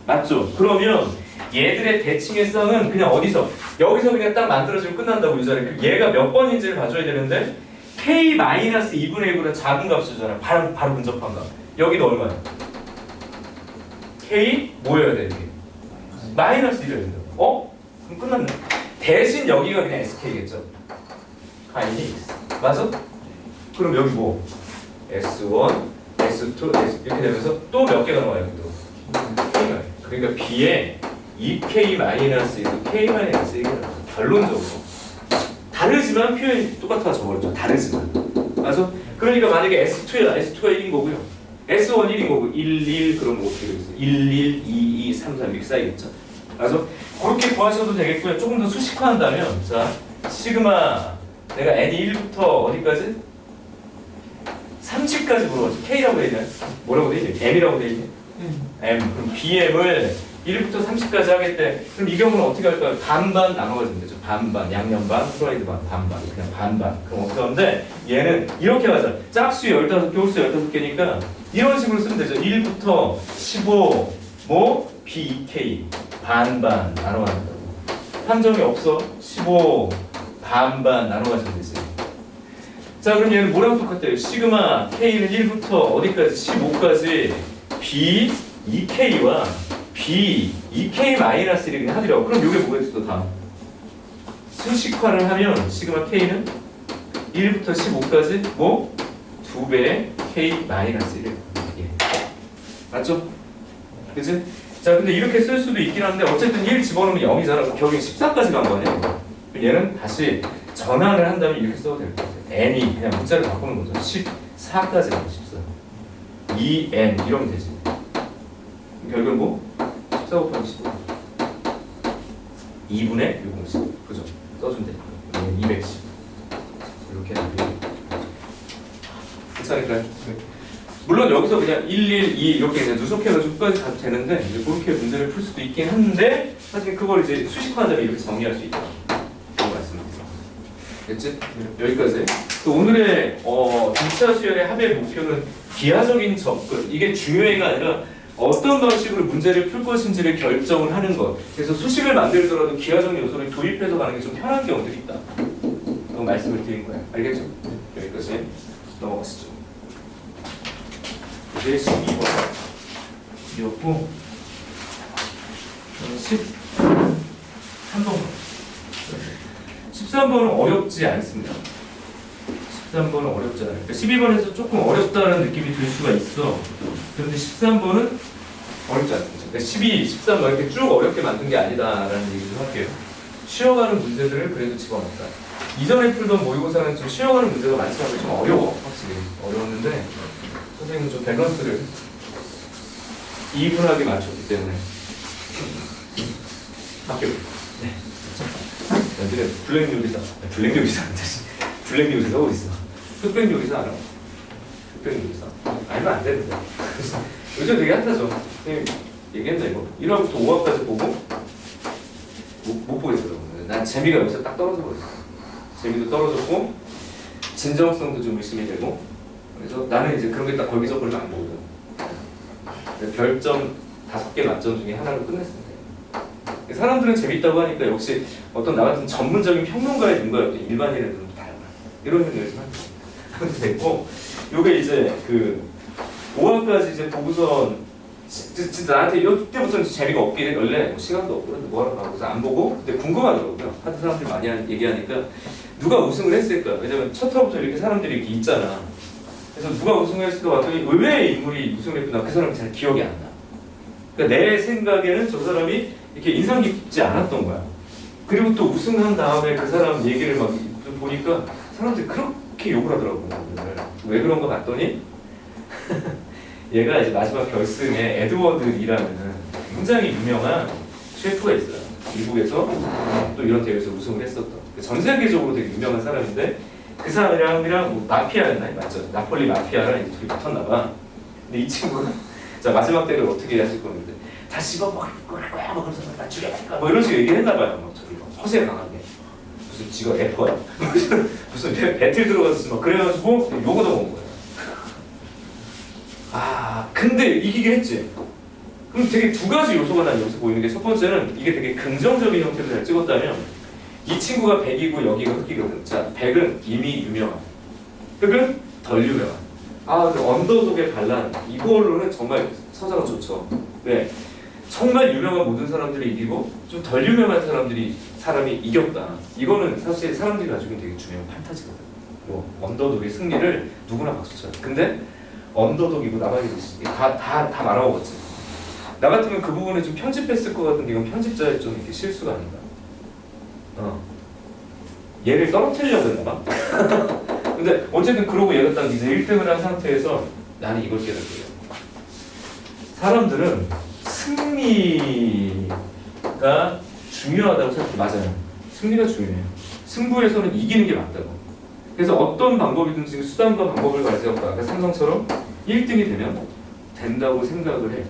맞죠? 그러면 얘들의 대칭의 쌍은 그냥 어디서 여기서 그냥 딱 만들어지면 끝난다고 이 자리. 얘가 몇 번인지를 봐줘야 되는데 K-2분의 1보다 작은 값이잖아요. 바로 근접한 값. 여기도 얼마야? K 뭐여야 돼? 이게? 마이너스 1이어야 된다. 그럼 끝났네. 대신 여기가 그냥 SK겠죠. 가인이 X. 맞아? 그럼 여기 뭐? S1, S2, S 이렇게 되면서 또 몇 개가 나와요? 또. 그러니까 B에 2K-1도 K-1가 결론적으로 다르지만 표현이 똑같아 져버렸죠. 다르지만. 맞아? 그러니까 만약에 S2가 1인 거고요. S1 1인 거고 1, 1 그럼 어떻게 되겠어요? 1, 1, 2, 2, 3, 3 이렇게 쌓이겠죠. 그래서 그렇게 구하셔도 되겠고요. 조금 더 수식화한다면 자 시그마 내가 n이 1부터 어디까지? 30까지 물어봤죠. K라고 돼 있나요? 뭐라고 돼 있나요? M이라고 돼 있나요? M. 그럼 BM을 1부터 30까지 하겠대. 그럼 이 경우는 어떻게 할까요? 반반 나눠가지면 되죠. 반반, 양념 반, 프라이드 반, 반반. 그냥 반반. 그럼 어떻게 하는데 얘는 이렇게 하자. 짝수 15개, 홀수 15개니까 이런 식으로 쓰면 되죠. 1부터 15, 뭐 BK 반반 나눠가진다고. 함정이 없어. 15 반반 나눠가지면 되지. 자 그럼 얘는 뭐랑 똑같아요? 시그마 K는 1부터 어디까지? 15까지 B 2K와 B 2K-1를 그냥 합이라고. 그럼 이게 뭐가 있어? 다음 수식화를 하면 시그마 K는 1부터 15까지 뭐? 2배의 K-1 맞죠? 그치? 자 근데 이렇게 쓸 수도 있긴 한데 어쨌든 1 집어넣으면 0이잖아. 결국엔 14까지 간 거 아니야? 그럼 얘는 다시 전환을 한다면 이렇게 써도 될 것 같아. n이 그냥 문자를 바꾸는 거죠. 14까지 가고 14 2n 이러면 되지. 결국은 뭐? 14 곱하기 15 2분의 6공식 그죠? 써주면 돼. 210 이렇게 하면 괜찮을까요? 물론 여기서 그냥 1, 1, 2 이렇게 그냥 누적해가지고 끝까지 가도 되는데 이제 그렇게 문제를 풀 수도 있긴 한데 사실 그걸 이제 수식화하자면 이렇게 정리할 수 있다. 라고 말씀드립니다. 됐지? 여기까지. 또 오늘의 2차 수열의 합의 목표는 기하적인 접근. 이게 중요해가 아니라 어떤 방식으로 문제를 풀 것인지를 결정을 하는 것. 그래서 수식을 만들더라도 기하적인 요소를 도입해서 가는 게 좀 편한 경우들이 있다. 라고 말씀을 드린 거예요. 알겠죠? 여기까지 넘어가시죠. 이제 12번이었고 13번 13번은 어렵지 않습니다. 13번은 어렵지 않아요. 12번에서 조금 어렵다는 느낌이 들 수가 있어. 그런데 13번은 어렵지 않습니다. 12, 13 이렇게 쭉 어렵게 만든 게 아니다라는 얘기를 할게요. 쉬어가는 문제들을 그래도 집어넣었다. 이전에 풀던 모의고사는 좀 쉬어가는 문제가 많지 않고 좀 어려워. 확실히 어려웠는데 선생님은 좀 밸런스를 이분하게 맞췄기 때문에 학교 네 연들은 블랙 요리사 블랙 요리사 어디 있어? 흑백 요리사 알아? 흑백 요리사 알면 안 되는데 요즘 되게 핫하죠. 선생님 얘기했나 이거 1화부터 5화까지 보고 못 보겠더라고. 난 재미가 여기서 딱 떨어져 버렸어. 재미도 떨어졌고 진정성도 좀 의심이 되고 그래서 나는 이제 그런 게 딱 걸기적거리면 안 보거든. 별점 5개 만점 중에 하나로 끝냈습니다. 사람들은 재밌다고 하니까 역시 어떤 나 같은 전문적인 평론가의 눈과 일반인의 눈은 달라. 이런 생각을 하면 됐고 요게 이제 그 5화까지 이제 보고선 진짜 나한테 이때부터는 재미가 없긴 해. 원래 뭐 시간도 없고 뭐하러 가고 그래서 안 보고 근데 궁금하더라고요. 하도 사람들이 많이 얘기하니까 누가 우승을 했을까? 왜냐면 첫 화부터 이렇게 사람들이 이렇게 있잖아. 그래서 누가 우승을 했을까 봤더니 의외의 인물이 우승을 했구나. 그 사람이 잘 기억이 안 나. 그러니까 내 생각에는 저 사람이 이렇게 인상 깊지 않았던 거야. 그리고 또 우승한 다음에 그 사람 얘기를 막 보니까 사람들이 그렇게 욕을 하더라고. 왜 그런가 봤더니 얘가 이제 마지막 결승에 에드워드 리라는 굉장히 유명한 셰프가 있어요. 미국에서 또 이런 대회에서 우승을 했었던 전 세계적으로 되게 유명한 사람인데 그 사람이랑 뭐 마피아였나? 맞죠? 나폴리 마피아랑 이제 둘이 붙었나 봐. 근데 이 친구가 자 마지막 때를 어떻게 하실 건데 다 씹어 먹을 거야 막 그러면서 나 죽여버릴까 뭐 이런 식으로 얘기를 했나 봐요. 막 저기 허세 강하게 무슨 지가 래퍼야 무슨 배틀 들어가서 막 그래가지고 요거 더 먹은 거야. 아 근데 이기긴 했지. 그럼 되게 두 가지 요소가 난 여기서 보이는 게 첫 번째는 이게 되게 긍정적인 형태로 잘 찍었다면 이 친구가 100이고 여기가 흑이거든. 자 100은 이미 유명한 흑은 덜 유명한 그 언더독의 반란 이걸로는 정말 서사가 좋죠. 왜? 정말 유명한 모든 사람들이 이기고 좀 덜 유명한 사람이 이겼다. 이거는 사실 사람들이 가지고 있는 되게 중요한 판타지거든. 뭐 언더독의 승리를 누구나 박수 쳐요. 근데 언더독이고 나만이 다 말아먹었지. 나 같으면 그 부분을 좀 편집했을 것 같은데 이건 편집자의 좀 이렇게 실수가 아닌가. 얘를 떨어뜨리려고 했나 봐. 근데 어쨌든 그러고 얘가 딱 이제 1등을 한 상태에서 나는 이걸 깨달았어요. 사람들은 승리가 중요하다고 생각해. 맞아요. 승리가 중요해요. 승부에서는 이기는 게 맞다고. 그래서 어떤 방법이든지 수단과 방법을 가지고 아까 삼성처럼 1등이 되면 된다고 생각을 해.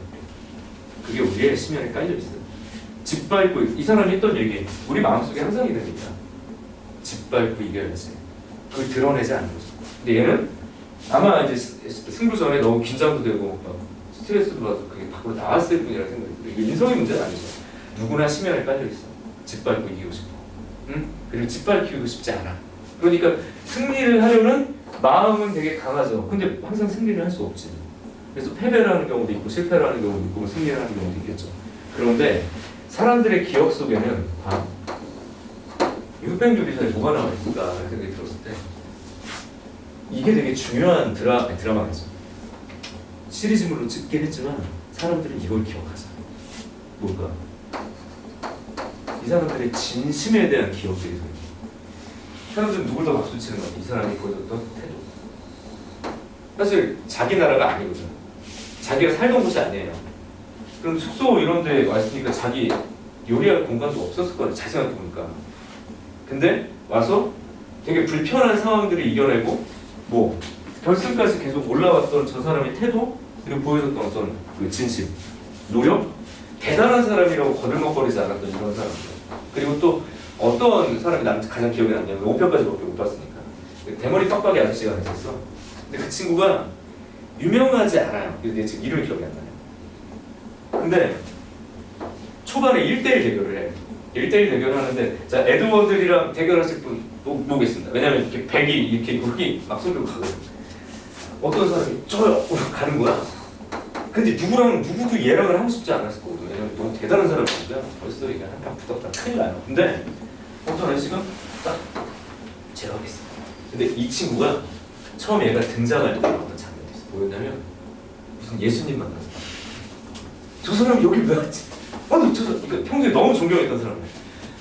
그게 우리의 심연에 깔려 있어요. 짓밟고 이 사람이 했던 얘기 우리 마음속에 항상 있는 얘기야. 짓밟고 이겨야지. 그걸 드러내지 않는 거죠. 근데 얘는 아마 이제 승부 전에 너무 긴장도 되고 막 스트레스도 받아서 그게 밖으로 나왔을 뿐이라 생각이 들어요. 이거 인성의 문제는 아니죠. 누구나 심연에 깔려 있어. 짓밟고 이기고 싶어. 응? 그리고 짓밟히고 싶지 않아. 그러니까 승리를 하려는 마음은 되게 강하죠. 근데 항상 승리를 할 수 없지. 그래서 패배를 하는 경우도 있고 실패를 하는 경우도 있고 승리를 하는 경우도 있겠죠. 그런데 사람들의 기억 속에는 흑백요리사에 뭐가 나와 있을까 생각이 들었을 때 이게 되게 중요한 드라마겠죠. 시리즈물로 찍긴 했지만 사람들은 이걸 기억하자. 뭘까? 이 사람들의 진심에 대한 기억들이 있어요. 사람들은 누굴 더 박수 치는 거야? 이 사람이 보여줬던 태도. 사실 자기 나라가 아니거든. 자기가 살던 곳이 아니에요. 그럼 숙소 이런 데 왔으니까 자기 요리할 공간도 없었을 거예요. 잘 생각해보니까. 근데 와서 되게 불편한 상황들을 이겨내고 뭐 결승까지 계속 올라왔던 저 사람의 태도 그리고 보여줬던 어떤 그 진심, 노력, 대단한 사람이라고 거들먹거리지 않았던 이런 사람들. 그리고 또 어떤 사람이 가장 기억에 남냐면 5편까지밖에 못 봤으니까 대머리 빡빡이 아저씨가 있었어. 근데 그 친구가 유명하지 않아요. 근데 지금 이름이 기억이 안 나요. 근데 초반에 1대1 대결을 해. 1대1 대결을 하는데 자 에드워드랑 대결하실 분 보겠습니다. 왜냐면 이렇게 백이 이렇게 흑이 막 쏠리고 가거든. 어떤 사람이 저요! 가는 거야. 근데 누구도 얘랑을 하고 싶지 않았을 거거든. 왜냐면 너무 대단한 사람이니까 벌써 이게 한판 붙었다 큰일 나요. 근데 어떤 아저씨가 딱 제가 하겠습니다. 근데 이 친구가 처음 얘가 등장할 때 어떤 장면이 있어. 뭐였냐면 무슨 예수님 만나서 저 사람 여기 왜 왔지? 아니 저 사람 그러니까 평소에 너무 존경했던 사람이야.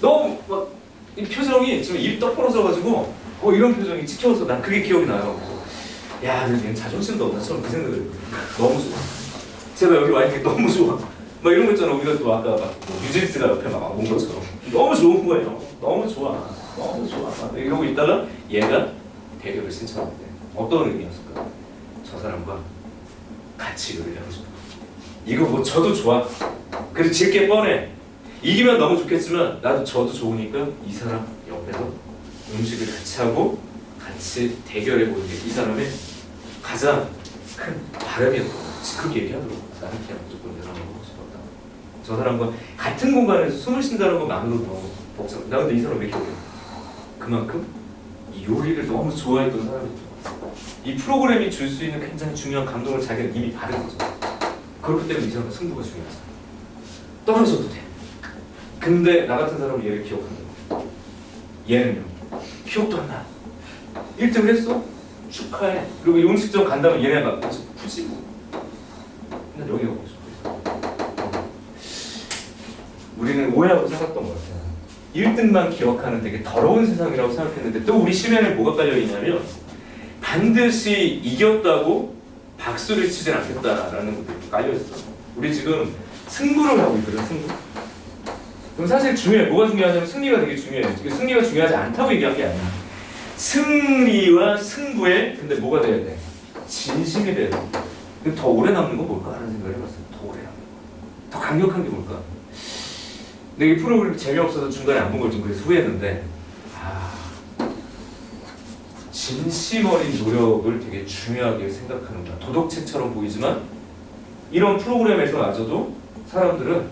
너무 막 이 표정이 지금 입 떡 벌어져가지고 이런 표정이 찍혀서 난 그게 기억이 나요. 야, 얘는 자존심도 없나? 처음 그 생각을 했거든. 너무 좋아. 제가 여기 와 있는 게 너무 좋아. 막 이런 거 있잖아. 우리가 또 아까 막 뉴진스가 옆에 막 온 것처럼 너무 좋은 거예요. 너무 좋아. 너무 좋아. 막 이러고 있다가 얘가 대결을 신청했대. 어떤 의미였을까? 저 사람과 같이 요리를 하고 싶어. 이거 뭐 저도 좋아. 그래도 질 게 뻔해. 이기면 너무 좋겠지만 나도 저도 좋으니까 이 사람 옆에서 음식을 같이 하고 같이 대결해 보는 게 이 사람의 가장 큰 바람이었거든. 그렇게 얘기하더라고. 나는 그냥 무조건 내 사람을 하고 싶었다. 저 사람과 같은 공간에서 숨을 쉰다는 것만으로도 너무 복잡해. 나 근데 이 사람 왜 기억해? 그만큼 이 요리를 너무 좋아했던 사람이죠. 이 프로그램이 줄 수 있는 굉장히 중요한 감동을 자기는 이미 받은 거죠. 그렇기 때문에 이 사람은 승부가 중요하죠. 떨어져도 돼. 근데 나 같은 사람은 얘를 기억한다. 얘는요. 기억도 안 나. 1등 했어? 축하해. 그리고 이 음식점 간다면 얘네가 굳이 난 여기 가고 싶어. 우리는 오해하고 살았던 것 같아요. 1등만 기억하는 되게 더러운 세상이라고 생각했는데 또 우리 심연에 뭐가 깔려있냐면 반드시 이겼다고 박수를 치진 않겠다라는 것들이 깔려있어. 우리 지금 승부를 하고 있거든. 승부. 그럼 사실 중요해. 뭐가 중요하냐면 승리가 되게 중요해. 승리가 중요하지 않다고 얘기한 게 아니야. 승리와 승부에 근데 뭐가 돼야 돼? 진심이 돼야 돼. 근데 더 오래 남는 건 뭘까 하는 생각을 해봤어요. 더 오래 남는 거. 더 강력한 게 뭘까? 근데 이 프로그램 재미없어서 중간에 안 본 걸 좀 그래서 후회했는데 진심 어린 노력을 되게 중요하게 생각하는구나. 도덕책처럼 보이지만 이런 프로그램에서마저도 사람들은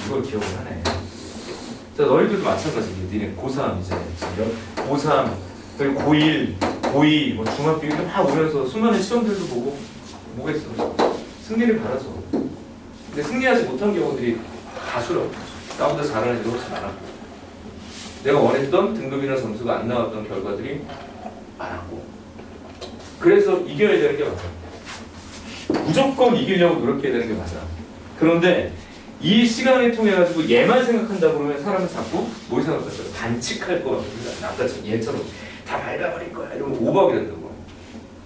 이걸 기억을 하네. 자, 너희들도 마찬가지지. 니네 고3 이제 고3 그리고 고1, 고2, 뭐 중학교 이렇게 막 오면서 수많은 시험들도 보고 뭐겠어. 승리를 바라죠. 근데 승리하지 못한 경우들이 다수라고. 나보다 잘하는 애도 훨씬 많았고 내가 원했던 등급이나 점수가 안 나왔던 결과들이 많았고 그래서 이겨야 되는 게 맞아. 무조건 이기려고 노력해야 되는 게 맞아. 그런데 이 시간을 통해 가지고 얘만 생각한다 그러면 사람은 자꾸 뭘 생각할까요? 반칙할 거 같은 아까 얘처럼 다 밟아버릴 거야 이러면 오버하게 된다고.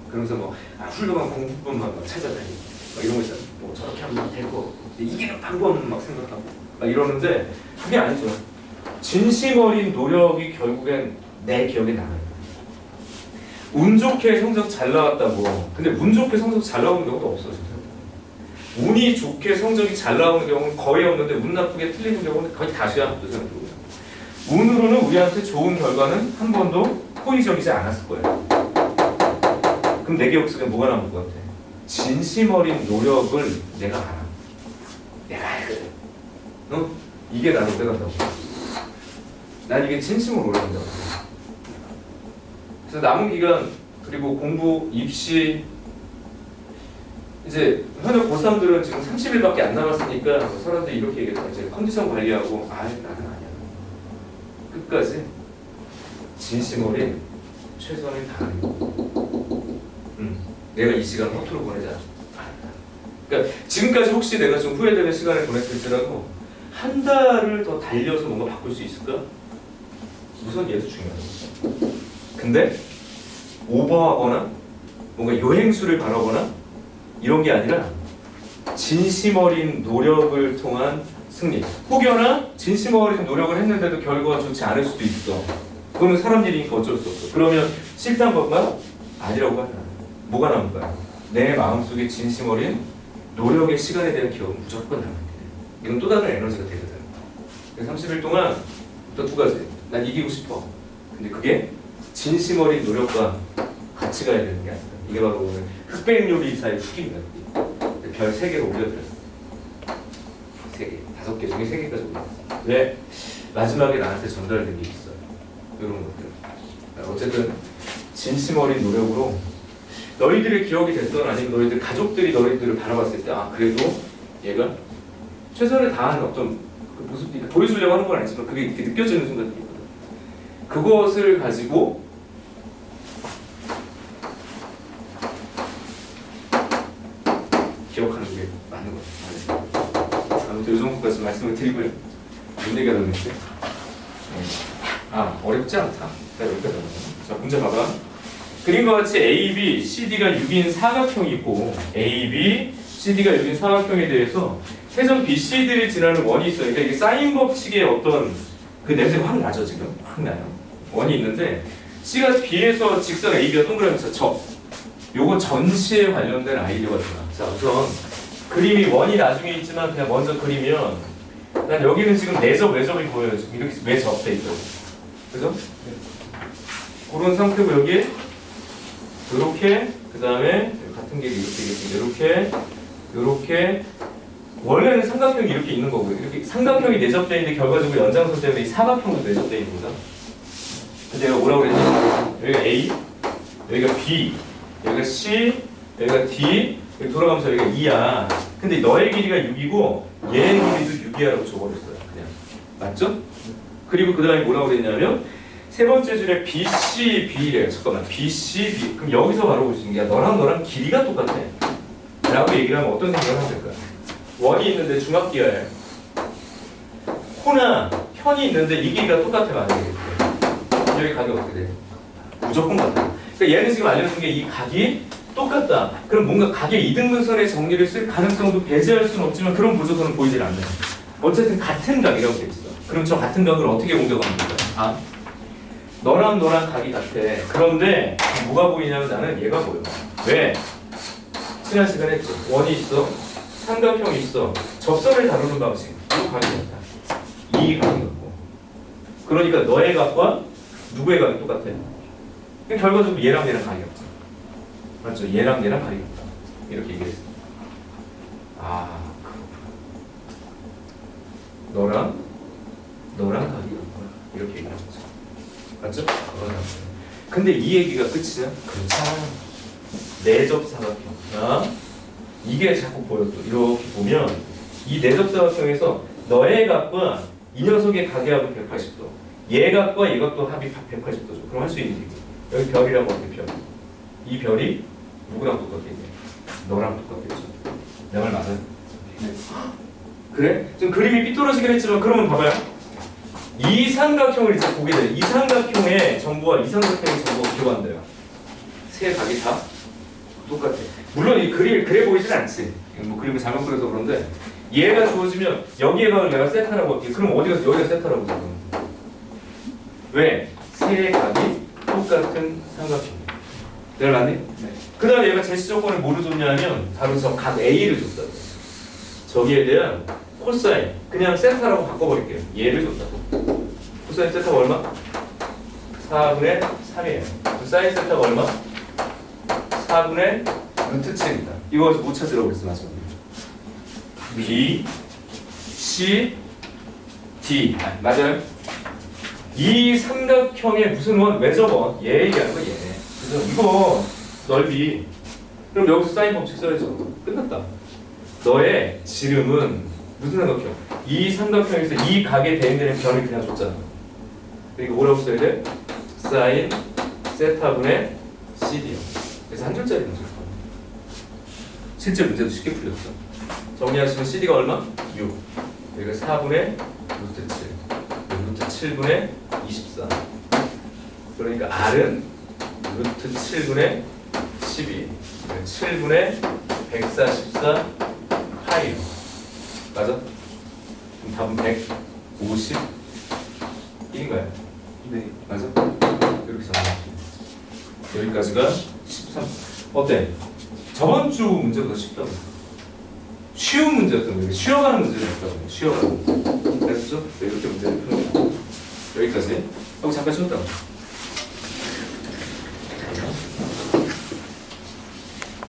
그러면서 뭐 훌륭한 공부법만 막 찾아다니고 막 이런 거 있잖아. 뭐 저렇게 하면 되고 이기는 방법은 막 생각하고 막 이러는데 그게 아니죠. 진심 어린 노력이 결국엔 내 기억에 남아요. 운 좋게 성적 잘 나왔다고. 근데 운 좋게 성적 잘 나오는 경우가 없어 진짜. 운이 좋게 성적이 잘 나오는 경우는 거의 없는데 운 나쁘게 틀리는 경우는 거의 다수야. 운으로는 우리한테 좋은 결과는 한 번도 호의적이지 않았을 거예요. 그럼 내 기억 속에 뭐가 남을 것 같아? 진심 어린 노력을 내가 알아. 내가 알거든. 어? 이게 나를 빼간다고. 난 이게 진심으로 오래간다고. 그래서 남은 기간 그리고 공부, 입시 이제 현역 고3들은 지금 30일밖에 안 남았으니까 사람들이 이렇게 얘기했다. 이제 컨디션 관리하고 나는 아니야. 끝까지 진심 어린 최선을 다하고 내가 이 시간을 허투루 보내지 않아. 그러니까 지금까지 혹시 내가 좀 후회되는 시간을 보냈을지라도 한 달을 더 달려서 뭔가 바꿀 수 있을까? 우선 얘도 중요하다. 근데 오버하거나 뭔가 요행수를 바라거나 이런 게 아니라 진심 어린 노력을 통한 승리. 혹여나 진심 어린 노력을 했는데도 결과가 좋지 않을 수도 있어. 그거는 사람 일이니까 어쩔 수 없어. 그러면 싫다는 건가? 아니라고 하잖아. 뭐가 남은 거야? 내 마음속에 진심 어린 노력의 시간에 대한 기억은 무조건 남아야 돼. 이건 또 다른 에너지가 되거든. 30일 동안 또 두 가지. 난 이기고 싶어. 근데 그게 진심 어린 노력과 같이 가야 되는 게 아니다. 이게 바로 오늘 흑백 요리사의 흑입니다. 별 3개를 올려드렸어. 3개. 5개 중에 3개까지 올렸어. 왜? 마지막에 나한테 전달된 게 있어요. 이런 것들. 어쨌든 진심 어린 노력으로 너희들의 기억이 됐던 아니면 너희들 가족들이 너희들을 바라봤을 때 그래도 얘가 최선을 다하는 어떤 그 모습이 보여주려고 하는 건 아니지만 그게 이렇게 느껴지는 순간들이 있거든. 그것을 가지고 기억하는 게 맞는 것 같아요. 아무튼 이 정도까지 말씀을 드리고요. 뭔 얘기가 나왔지? 어렵지 않다. 자, 여기까지. 자, 문제 봐봐. 그림과 같이 AB, CD가 6인 사각형이고 AB, CD가 6인 사각형에 대해서 세점 BC들이 지나는 원이 있어요. 그러니까 이게 사인 법칙의 어떤 그 냄새가 확 나죠 지금? 확 나요. 원이 있는데 C가 B에서 직선 AB가 동그라미에서 요거 전시에 관련된 아이디어가 들어가. 자, 우선 그림이 원이 나중에 있지만 그냥 먼저 그리면 난 여기는 지금 내접이 보여요. 지금 이렇게 매접돼 있어요. 그죠? 그런 상태고 여기에 이렇게 그 다음에 같은 게 이렇게 원래는 삼각형이 이렇게 있는 거고요. 이렇게 삼각형이 내접되어 있는데 결과적으로 연장선 때문에 이 사각형도 내접되어 있는 거죠. 근데 내가 뭐라고 그랬지? 여기가 A, 여기가 B, 여기가 C, 여기가 D, 여기 돌아가면서 여기가 2야. 근데 너의 길이가 6이고 얘의 길이도 6이야라고 줘버렸어요. 그냥. 맞죠? 그리고 그 다음에 뭐라고 그랬냐면 세 번째 줄에 BC, B래요. 잠깐만. BC, B. 그럼 여기서 바로 볼 수 있는 게 너랑 길이가 똑같아. 라고 얘기를 하면 어떤 생각을 하면 될까요? 원이 있는데 중압기하예요. 코나 편이 있는데 이 길이가 똑같아 만약에. 여기 각이 어떻게 돼? 무조건 같아. 그러니까 얘는 지금 알려준 게 이 각이 똑같다. 그럼 뭔가 각의 이등분선의 정리를 쓸 가능성도 배제할 수는 없지만 그런 보조선은 보이질 않아요. 어쨌든 같은 각이라고 돼 있어. 그럼 저 같은 각을 어떻게 공격하면 될까요? 너랑 각이 같아. 그런데 뭐가 보이냐면 나는 얘가 보여. 왜? 지난 시간에 했죠. 원이 있어. 삼각형이 있어. 접선을 다루는 방식. 이 각이 같다. 이 각이 같고. 그러니까 너의 각과 누구의 각이 똑같아. 그럼 결과적으로 얘랑 각이 같지. 맞죠? 얘랑 각이 같다. 이렇게 얘기했어. 아, 그렇구나. 너랑 각이 같구나. 이렇게 얘기하는 거죠. 맞죠? 근데 이 얘기가 끝이냐? 그렇지 않아. 내접사각형. 이게 자꾸 보여. 또 이렇게 보면 이 내접사각형에서 너의 각과 이 녀석의 각의 합은 180도. 얘 각과 얘 각도 합이 180도죠. 그럼 할 수 있는 얘기. 여기 별이라고 할게 별. 이 별이 누구랑 똑같겠냐? 너랑 똑같겠죠. 내 말 맞아요? 그래? 지금 그림이 삐뚤어지긴 했지만 그러면 봐봐요. 이 삼각형을 이제 보게 돼. 이 삼각형의 정보와 이 삼각형의 정보가 교환돼요. 세 각이 다 똑같아. 물론 이 그림 그래 보이진 않지. 뭐 그림을 잘못 그려서 그런데 얘가 주어지면 여기에가 내가 세타라고 할게. 그럼 어디가 여기가 세타라고 지금? 왜? 세 각이 똑같은 삼각형. 내가 맞니? 네. 그다음에 얘가 제시 조건을 뭐로 줬냐면 바로 저 각 A를 줬다. 저기에 대한 코사인 그냥 세타라고 바꿔버릴게요. 얘를 줬다고. 코사인 세타가 얼마? 4분의 3이에요. 사인 세타가 얼마? 4분의 루트 7입니다. 이거 못 찾으라고 그랬어 마지막에. B, C, D 맞아요? 이 삼각형의 무슨 원? 외접원 얘 얘기하는 거 얘. 그래서 이거 넓이 그럼 여기서 사인 법칙 써야죠. 끝났다. 너의 지름은 무슨 삼각형? 이 삼각형에서 이 각에 대응되는 변을 그냥 줬잖아. 그러니까 뭐라고 써야 돼? 사인 세타분의 CD요. 그래서 한 줄짜리 문제. 실제 문제도 쉽게 풀렸어. 정리하시면 CD가 얼마? 6. 여기가 4분의 루트 7. 루트 7분의 24. 그러니까 R은 루트 7분의 12. 7분의 144 파이요. 맞아? 그럼 답은 151인가요? 네. 맞아? 이렇게 정리합시다. 여기까지가 13. 어때? 저번 주 문제보다 쉽다고. 쉬운 문제였던 거예요. 쉬어가는 문제를 했다고. 쉬어가는 문제. 그랬죠? 이렇게 문제를 푸는 거예요. 여기까지. 하고 잠깐 쉬었다.